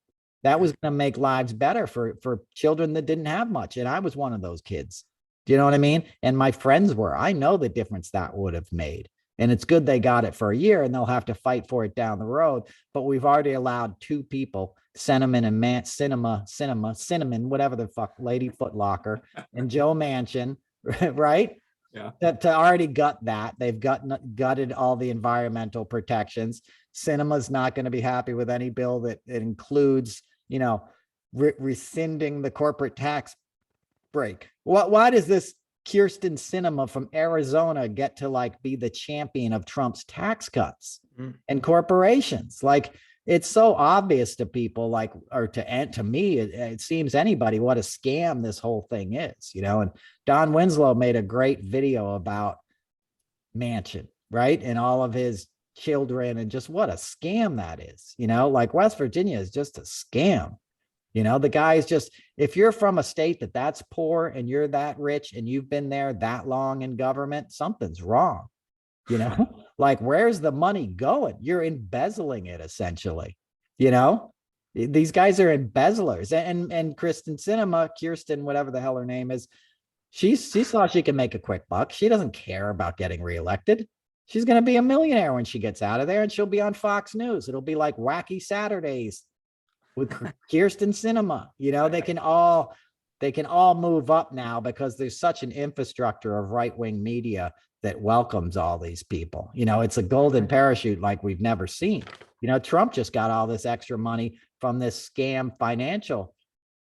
That was going to make lives better for children that didn't have much. And I was one of those kids. Do you know what I mean? And my friends were. I know the difference that would have made. And it's good they got it for a year and they'll have to fight for it down the road. But we've already allowed two people, Cinnamon and Cinnamon, whatever the fuck, Lady Footlocker and Joe Manchin, right? Yeah. To already gut that. They've gutted all the environmental protections. Cinema's not going to be happy with any bill that includes, you know, rescinding the corporate tax break. Why does this Kirsten Sinema from Arizona get to like be the champion of Trump's tax cuts and corporations? Like, it's so obvious to people, like, or to me, it seems anybody what a scam this whole thing is, you know. And Don Winslow made a great video about Manchin, right, and all of his children, and just what a scam that is, you know. Like, West Virginia is just a scam. You know, the guy is just, if you're from a state that's poor and you're that rich and you've been there that long in government, something's wrong. You know, like, where's the money going? You're embezzling it, essentially. You know, these guys are embezzlers. And Kirsten, whatever the hell her name is, she saw she can make a quick buck. She doesn't care about getting reelected. She's going to be a millionaire when she gets out of there, and she'll be on Fox News. It'll be like Wacky Saturdays with Kirsten Sinema. You know, they can all move up now because there's such an infrastructure of right-wing media that welcomes all these people. You know, it's a golden parachute like we've never seen. You know, Trump just got all this extra money from this scam financial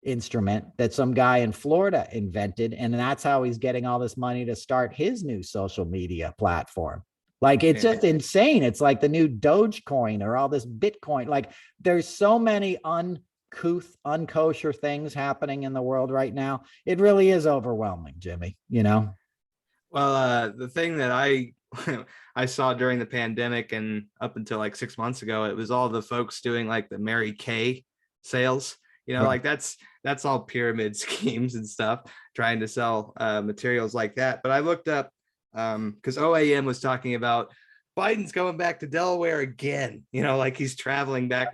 instrument that some guy in Florida invented. And that's how he's getting all this money to start his new social media platform. Like, it's just insane. It's like the new Dogecoin or all this Bitcoin. Like, there's so many uncouth, unkosher things happening in the world right now. It really is overwhelming, Jimmy, you know? Well, the thing that I I saw during the pandemic and up until like 6 months ago, it was all the folks doing like the Mary Kay sales. You know, like that's all pyramid schemes and stuff, trying to sell materials like that. But I looked up because OAM was talking about Biden's going back to Delaware again. You know, like he's traveling back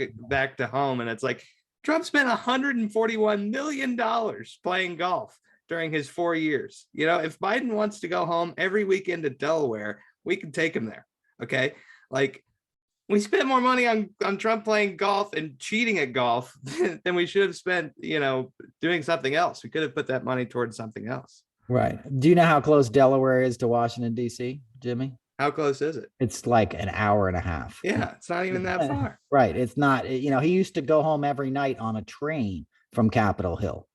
to home, and it's like Trump spent $141 million playing golf during his 4 years. You know, if Biden wants to go home every weekend to Delaware, we can take him there. Okay. Like, we spent more money on Trump playing golf and cheating at golf than we should have spent, you know, doing something else. We could have put that money towards something else. Right. Do you know how close Delaware is to Washington, D.C., Jimmy? How close is it? It's like an hour and a half. Yeah, it's not even that far. Right. It's not, you know, he used to go home every night on a train from Capitol Hill.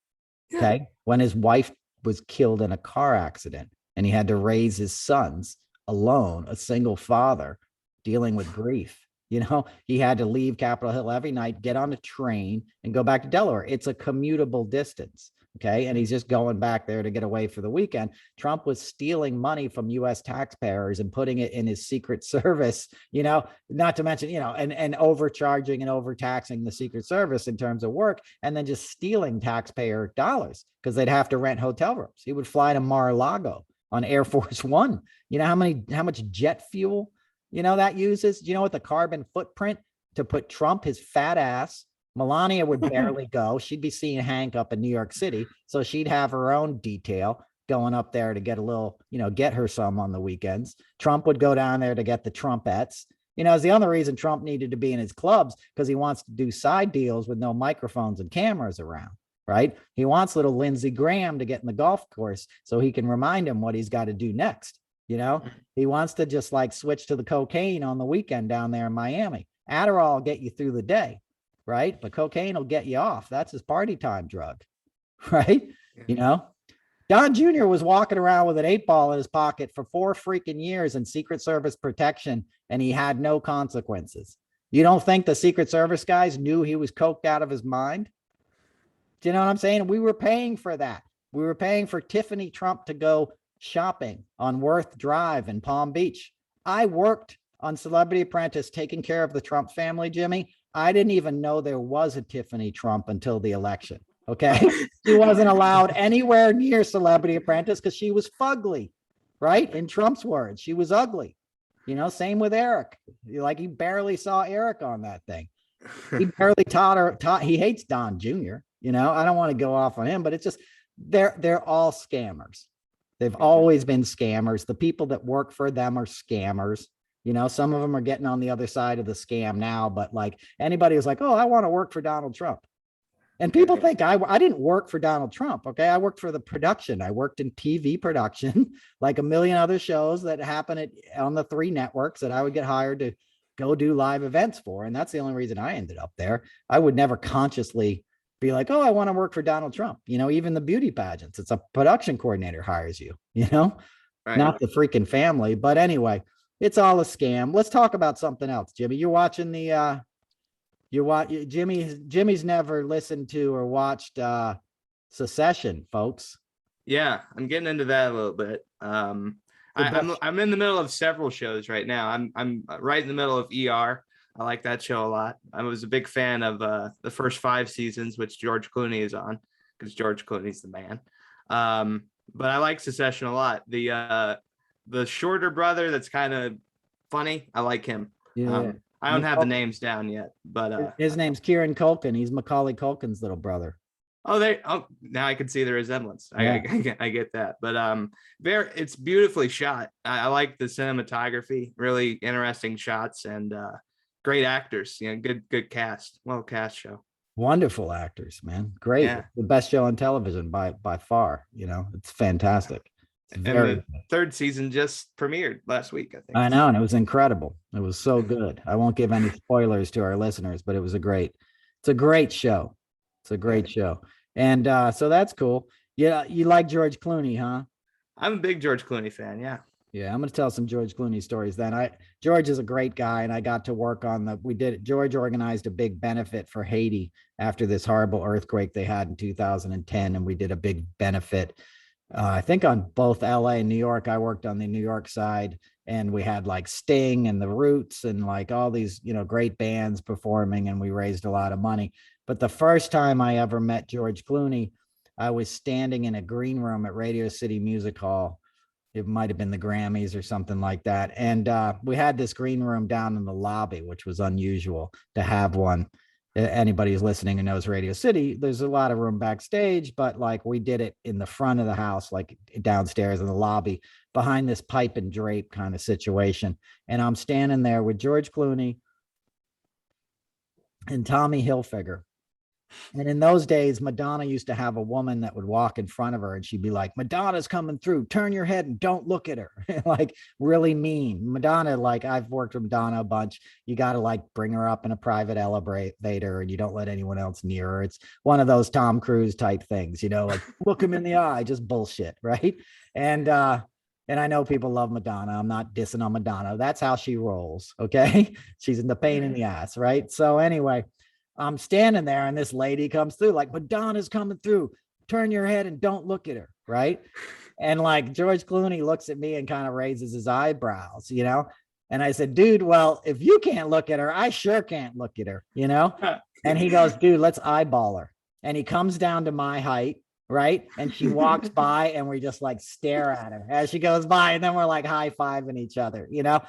Okay. When his wife was killed in a car accident and he had to raise his sons alone, a single father dealing with grief. You know, he had to leave Capitol Hill every night, get on a train and go back to Delaware. It's a commutable distance. Okay. And he's just going back there to get away for the weekend. Trump was stealing money from US taxpayers and putting it in his Secret Service, you know, not to mention, you know, and overcharging and overtaxing the Secret Service in terms of work, and then just stealing taxpayer dollars because they'd have to rent hotel rooms. He would fly to Mar-a-Lago on Air Force One. You know how much jet fuel, you know, that uses? Do you know what the carbon footprint to put Trump, his fat ass? Melania would barely go. She'd be seeing Hank up in New York City. So she'd have her own detail going up there to get a little, you know, get her some on the weekends. Trump would go down there to get the Trumpettes. You know, it's the only reason Trump needed to be in his clubs, because he wants to do side deals with no microphones and cameras around, right? He wants little Lindsey Graham to get in the golf course so he can remind him what he's got to do next. You know, he wants to just like switch to the cocaine on the weekend down there in Miami. Adderall will get you through the day, right? But cocaine will get you off. That's his party time drug, right? You know, Don Jr. was walking around with an 8-ball in his pocket for 4 freaking years in Secret Service protection, and he had no consequences. You don't think the Secret Service guys knew he was coked out of his mind? Do you know what I'm saying? We were paying for that. We were paying for Tiffany Trump to go shopping on Worth Drive in Palm Beach. I worked on Celebrity Apprentice taking care of the Trump family, Jimmy. I didn't even know there was a Tiffany Trump until the election. Okay. She wasn't allowed anywhere near Celebrity Apprentice because she was fugly. right? In Trump's words, she was ugly. You know, same with Eric. Like he barely saw Eric on that thing. He barely taught. He hates Don Jr. You know, I don't want to go off on him, but it's just they're all scammers. They've always been scammers. The people that work for them are scammers. You know, some of them are getting on the other side of the scam now, but like anybody who's like, oh, I want to work for Donald Trump. And people think I didn't work for Donald Trump. Okay. I worked for the production. I worked in TV production, like a million other shows that happen on the 3 networks that I would get hired to go do live events for. And that's the only reason I ended up there. I would never consciously be like, oh, I want to work for Donald Trump. You know, even the beauty pageants, it's a production coordinator hires you, you know, Right. Not the freaking family. But anyway, it's all a scam. Let's talk about something else. Jimmy, you're watching the, Jimmy's never listened to or watched Secession, folks. Yeah, I'm getting into that a little bit. I'm in the middle of several shows right now. I'm right in the middle of ER. I like that show a lot. I was a big fan of the first 5 seasons, which George Clooney is on, because George Clooney's the man. But I like Secession a lot. The shorter brother that's kind of funny, I like him. Yeah. I don't have the names down yet, but his name's Kieran Culkin. He's Macaulay Culkin's little brother. Now I can see the resemblance. Yeah. I get that, but it's beautifully shot. I like the cinematography, really interesting shots, and great actors. You know, good cast, well cast show. Wonderful actors, man. Great. Yeah. The best show on television by far. You know, it's fantastic. And the 3rd season just premiered last week, I think. I know, and it was incredible. It was so good. I won't give any spoilers to our listeners, but it's a great show. It's a great show. And so that's cool. Yeah, you like George Clooney, huh? I'm a big George Clooney fan, yeah. Yeah, I'm going to tell some George Clooney stories then. George is a great guy, and I got to work on George organized a big benefit for Haiti after this horrible earthquake they had in 2010, and we did a big benefit. I think on both LA and New York. I worked on the New York side, and we had like Sting and the Roots and like all these, you know, great bands performing, and we raised a lot of money. But the first time I ever met George Clooney, I was standing in a green room at Radio City Music Hall. It might have been the Grammys or something like that. And we had this green room down in the lobby, which was unusual to have one. Anybody who's listening and knows Radio City, there's a lot of room backstage, but like we did it in the front of the house, like downstairs in the lobby behind this pipe and drape kind of situation. And I'm standing there with George Clooney and Tommy Hilfiger. And in those days, Madonna used to have a woman that would walk in front of her, and she'd be like, Madonna's coming through, turn your head and don't look at her. Like really mean. Madonna, like I've worked with Madonna a bunch. You got to like bring her up in a private elevator, and you don't let anyone else near her. It's one of those Tom Cruise type things, you know, like look him in the eye, just bullshit. Right. And I know people love Madonna. I'm not dissing on Madonna. That's how she rolls. Okay. She's in the pain in the ass. Right. So anyway, I'm standing there, and this lady comes through like, Madonna's coming through, turn your head and don't look at her. Right. And like George Clooney looks at me and kind of raises his eyebrows, you know? And I said, dude, well, if you can't look at her, I sure can't look at her, you know? And he goes, dude, let's eyeball her. And he comes down to my height. Right. And she walks by, and we just like stare at her as she goes by. And then we're like high-fiving each other, you know?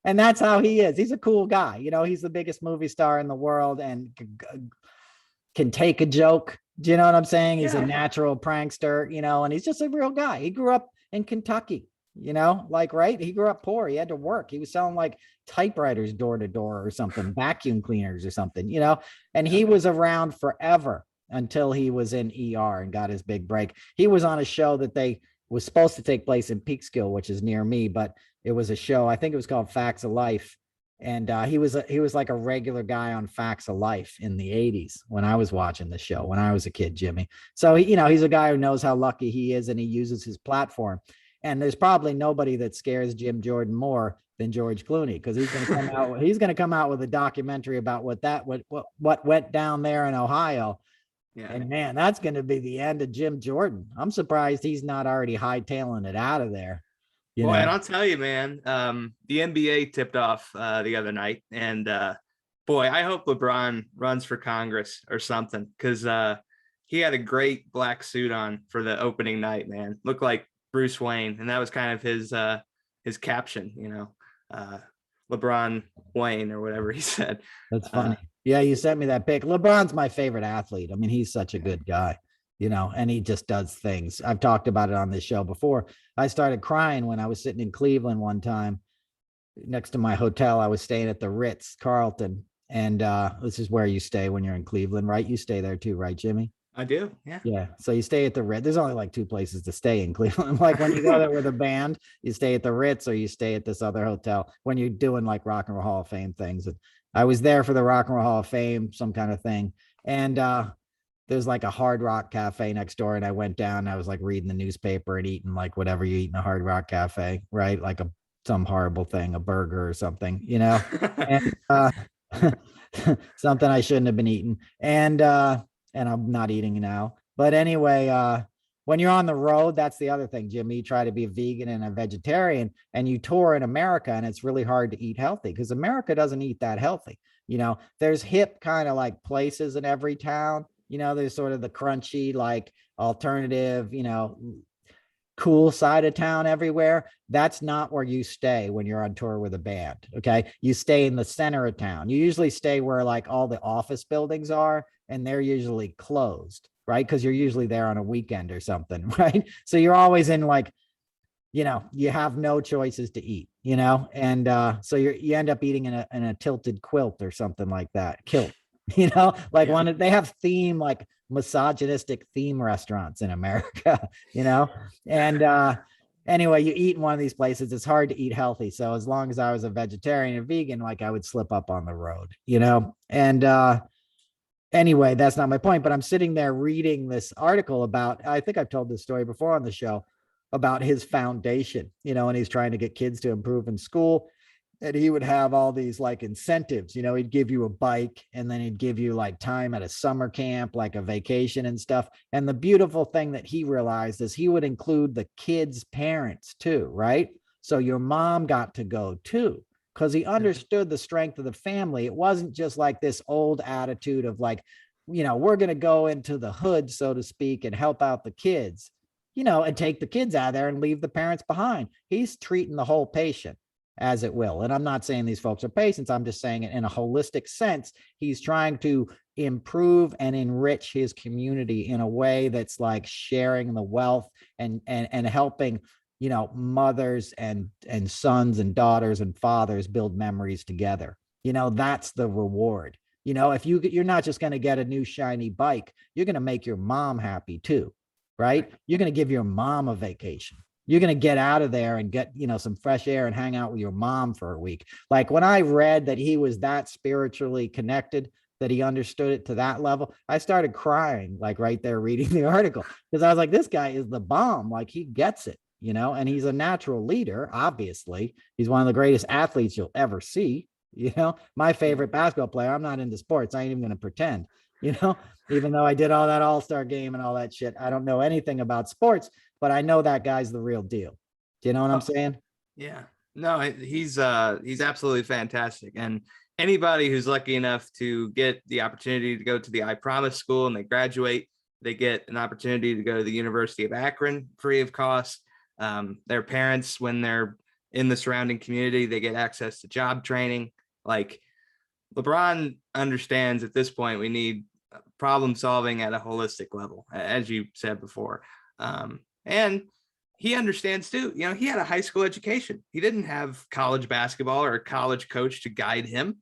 And that's how he is. He's a cool guy. You know, he's the biggest movie star in the world and can take a joke. Do you know what I'm saying? He's a natural prankster, you know, and he's just a real guy. He grew up in Kentucky, you know, like, right. He grew up poor. He had to work. He was selling like typewriters door to door or something, vacuum cleaners or something, you know, and he was around forever until he was in ER and got his big break. He was on a show that was supposed to take place in Peekskill, which is near me, but it was a show, I think it was called Facts of Life. And he was like a regular guy on Facts of Life in the 80s when I was watching the show, when I was a kid, Jimmy. So, you know, he's a guy who knows how lucky he is, and he uses his platform. And there's probably nobody that scares Jim Jordan more than George Clooney, because he's going to come out with a documentary about what went down there in Ohio. Yeah. And man, that's going to be the end of Jim Jordan. I'm surprised he's not already hightailing it out of there. And I'll tell you, man, the NBA tipped off the other night, and boy, I hope LeBron runs for Congress or something, because he had a great black suit on for the opening night, man. Looked like Bruce Wayne, and that was kind of his caption, LeBron Wayne or whatever he said. That's funny. Yeah, you sent me that pic. LeBron's my favorite athlete. I mean, he's such a good guy, and he just does things. I've talked about it on this show before. I started crying when I was sitting in Cleveland one time next to my hotel. I was staying at the Ritz-Carlton, and this is where you stay when you're in Cleveland, right? You stay there too, right, Jimmy? I do. Yeah. Yeah. So you stay at the Ritz. There's only like 2 places to stay in Cleveland. Like when you go there with a band, you stay at the Ritz or you stay at this other hotel when you're doing like Rock and Roll Hall of Fame things. I was there for the Rock and Roll Hall of Fame, some kind of thing. And there's like a Hard Rock cafe next door. And I went down and I was like reading the newspaper and eating like whatever you eat in a Hard Rock cafe, right? Like some horrible thing, a burger or something, and something I shouldn't have been eating. And I'm not eating now. But anyway, when you're on the road, that's the other thing, Jimmy. You try to be a vegan and a vegetarian and you tour in America, and it's really hard to eat healthy because America doesn't eat that healthy. There's hip kind of like places in every town. There's sort of the crunchy, like alternative, cool side of town everywhere. That's not where you stay when you're on tour with a band. Okay. You stay in the center of town. You usually stay where like all the office buildings are, and they're usually closed, right? Because you're usually there on a weekend or something, right? So you're always in like, you have no choices to eat, and so you end up eating in a tilted quilt or something like that. Kilt, like they have theme, like misogynistic theme restaurants in America, and anyway, you eat in one of these places, it's hard to eat healthy. So as long as I was a vegetarian or vegan, like I would slip up on the road, and anyway, that's not my point, but I'm sitting there reading this article about, I think I've told this story before on the show, about his foundation, and he's trying to get kids to improve in school. And he would have all these like incentives, he'd give you a bike, and then he'd give you like time at a summer camp, like a vacation and stuff. And the beautiful thing that he realized is he would include the kids' parents too, right? So your mom got to go too, because he understood the strength of the family. It wasn't just like this old attitude of like, we're going to go into the hood, so to speak, and help out the kids, and take the kids out of there and leave the parents behind. He's treating the whole patient, as it will. And I'm not saying these folks are patients. I'm just saying it in a holistic sense. He's trying to improve and enrich his community in a way that's like sharing the wealth and helping mothers and sons and daughters and fathers build memories together. That's the reward. If you're not just going to get a new shiny bike, you're going to make your mom happy too, right? You're going to give your mom a vacation. You're going to get out of there and get, some fresh air and hang out with your mom for a week. Like when I read that he was that spiritually connected, that he understood it to that level, I started crying, like right there reading the article, because I was like, this guy is the bomb. Like he gets it. And he's a natural leader. Obviously, he's one of the greatest athletes you'll ever see. My favorite basketball player. I'm not into sports. I ain't even going to pretend, even though I did all that all-star game and all that shit. I don't know anything about sports, but I know that guy's the real deal. Do you know what I'm saying? Yeah, no, he's absolutely fantastic. And anybody who's lucky enough to get the opportunity to go to the I Promise school and they graduate, they get an opportunity to go to the University of Akron free of cost. Their parents, when they're in the surrounding community, they get access to job training. Like LeBron understands at this point, we need problem solving at a holistic level, as you said before. And he understands too, he had a high school education. He didn't have college basketball or a college coach to guide him.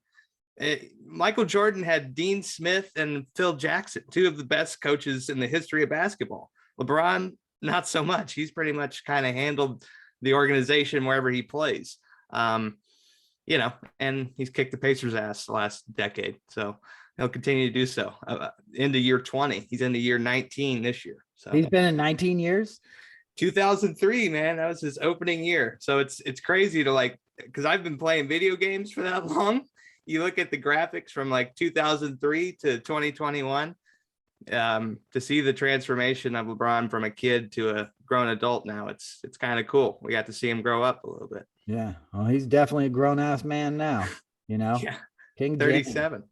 Michael Jordan had Dean Smith and Phil Jackson, two of the best coaches in the history of basketball. LeBron, not so much. He's pretty much kind of handled the organization wherever he plays, and he's kicked the Pacers' ass the last decade. So he'll continue to do so into year 20. He's into year 19 this year. So he's been in 19 years. 2003, man, that was his opening year. So it's crazy to because I've been playing video games for that long. You look at the graphics from 2003 to 2021. To see the transformation of LeBron from a kid to a grown adult now, it's kind of cool. We got to see him grow up a little bit. Yeah, well, he's definitely a grown-ass man now. Yeah, King 37.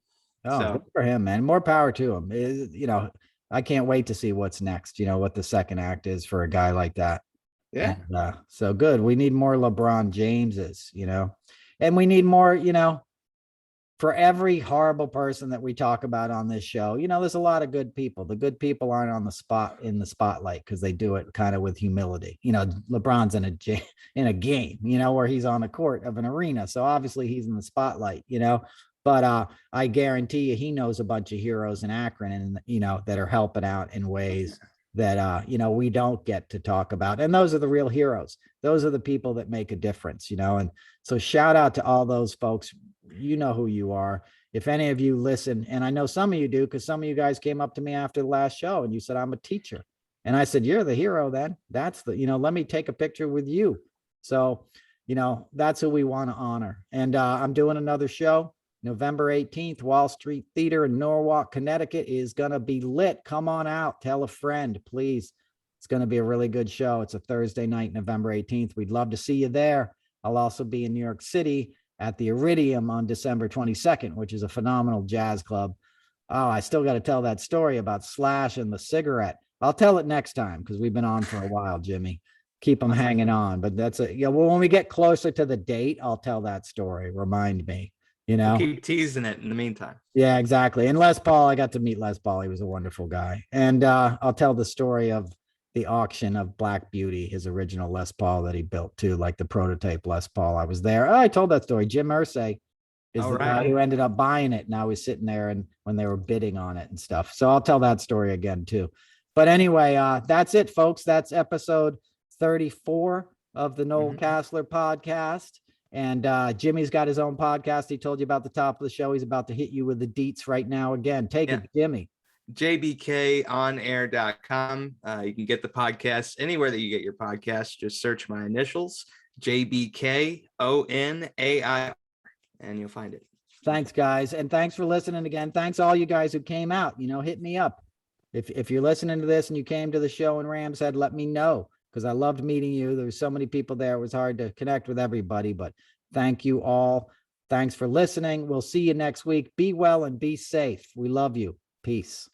Oh, so good for him, man. More power to him. I can't wait to see what's next. What the second act is for a guy like that. Yeah. And, so good. We need more LeBron Jameses, and we need more, for every horrible person that we talk about on this show, there's a lot of good people. The good people aren't on the spot in the spotlight because they do it kind of with humility. LeBron's in a game, where he's on the court of an arena. So obviously he's in the spotlight, but I guarantee you he knows a bunch of heroes in Akron and, that are helping out in ways that, we don't get to talk about. And those are the real heroes. Those are the people that make a difference, and so shout out to all those folks. You know who you are. If any of you listen, and I know some of you do, because some of you guys came up to me after the last show and you said, I'm a teacher. And I said, you're the hero then. That's let me take a picture with you. So, that's who we want to honor. And I'm doing another show, November 18th, Wall Street Theater in Norwalk, Connecticut is going to be lit. Come on out. Tell a friend, please. It's going to be a really good show. It's a Thursday night, November 18th. We'd love to see you there. I'll also be in New York City at the Iridium on December 22nd, which is a phenomenal jazz club. Oh, I still got to tell that story about Slash and the cigarette. I'll tell it next time because we've been on for a while, Jimmy. Keep them hanging on. But that's well, when we get closer to the date, I'll tell that story. Remind me, We'll keep teasing it in the meantime. Yeah, exactly. And Les Paul, I got to meet Les Paul. He was a wonderful guy. And I'll tell the story of the auction of Black Beauty, his original Les Paul that he built too, like the prototype Les Paul. I was there. Oh, I told that story. Jim Irsay is the guy who ended up buying it. Now he's sitting there and when they were bidding on it and stuff. So I'll tell that story again too. But anyway, that's it, folks. That's episode 34 of the Noel Casler podcast. And Jimmy's got his own podcast. He told you about the top of the show. He's about to hit you with the deets right now. Again, take it, Jimmy. jbkonair.com. You can get the podcast anywhere that you get your podcast. Just search my initials, JBKONAI, and you'll find it. Thanks, guys. And thanks for listening again. Thanks all you guys who came out. Hit me up. If you're listening to this and you came to the show in Rams Head, let me know because I loved meeting you. There was so many people there. It was hard to connect with everybody, but thank you all. Thanks for listening. We'll see you next week. Be well and be safe. We love you. Peace.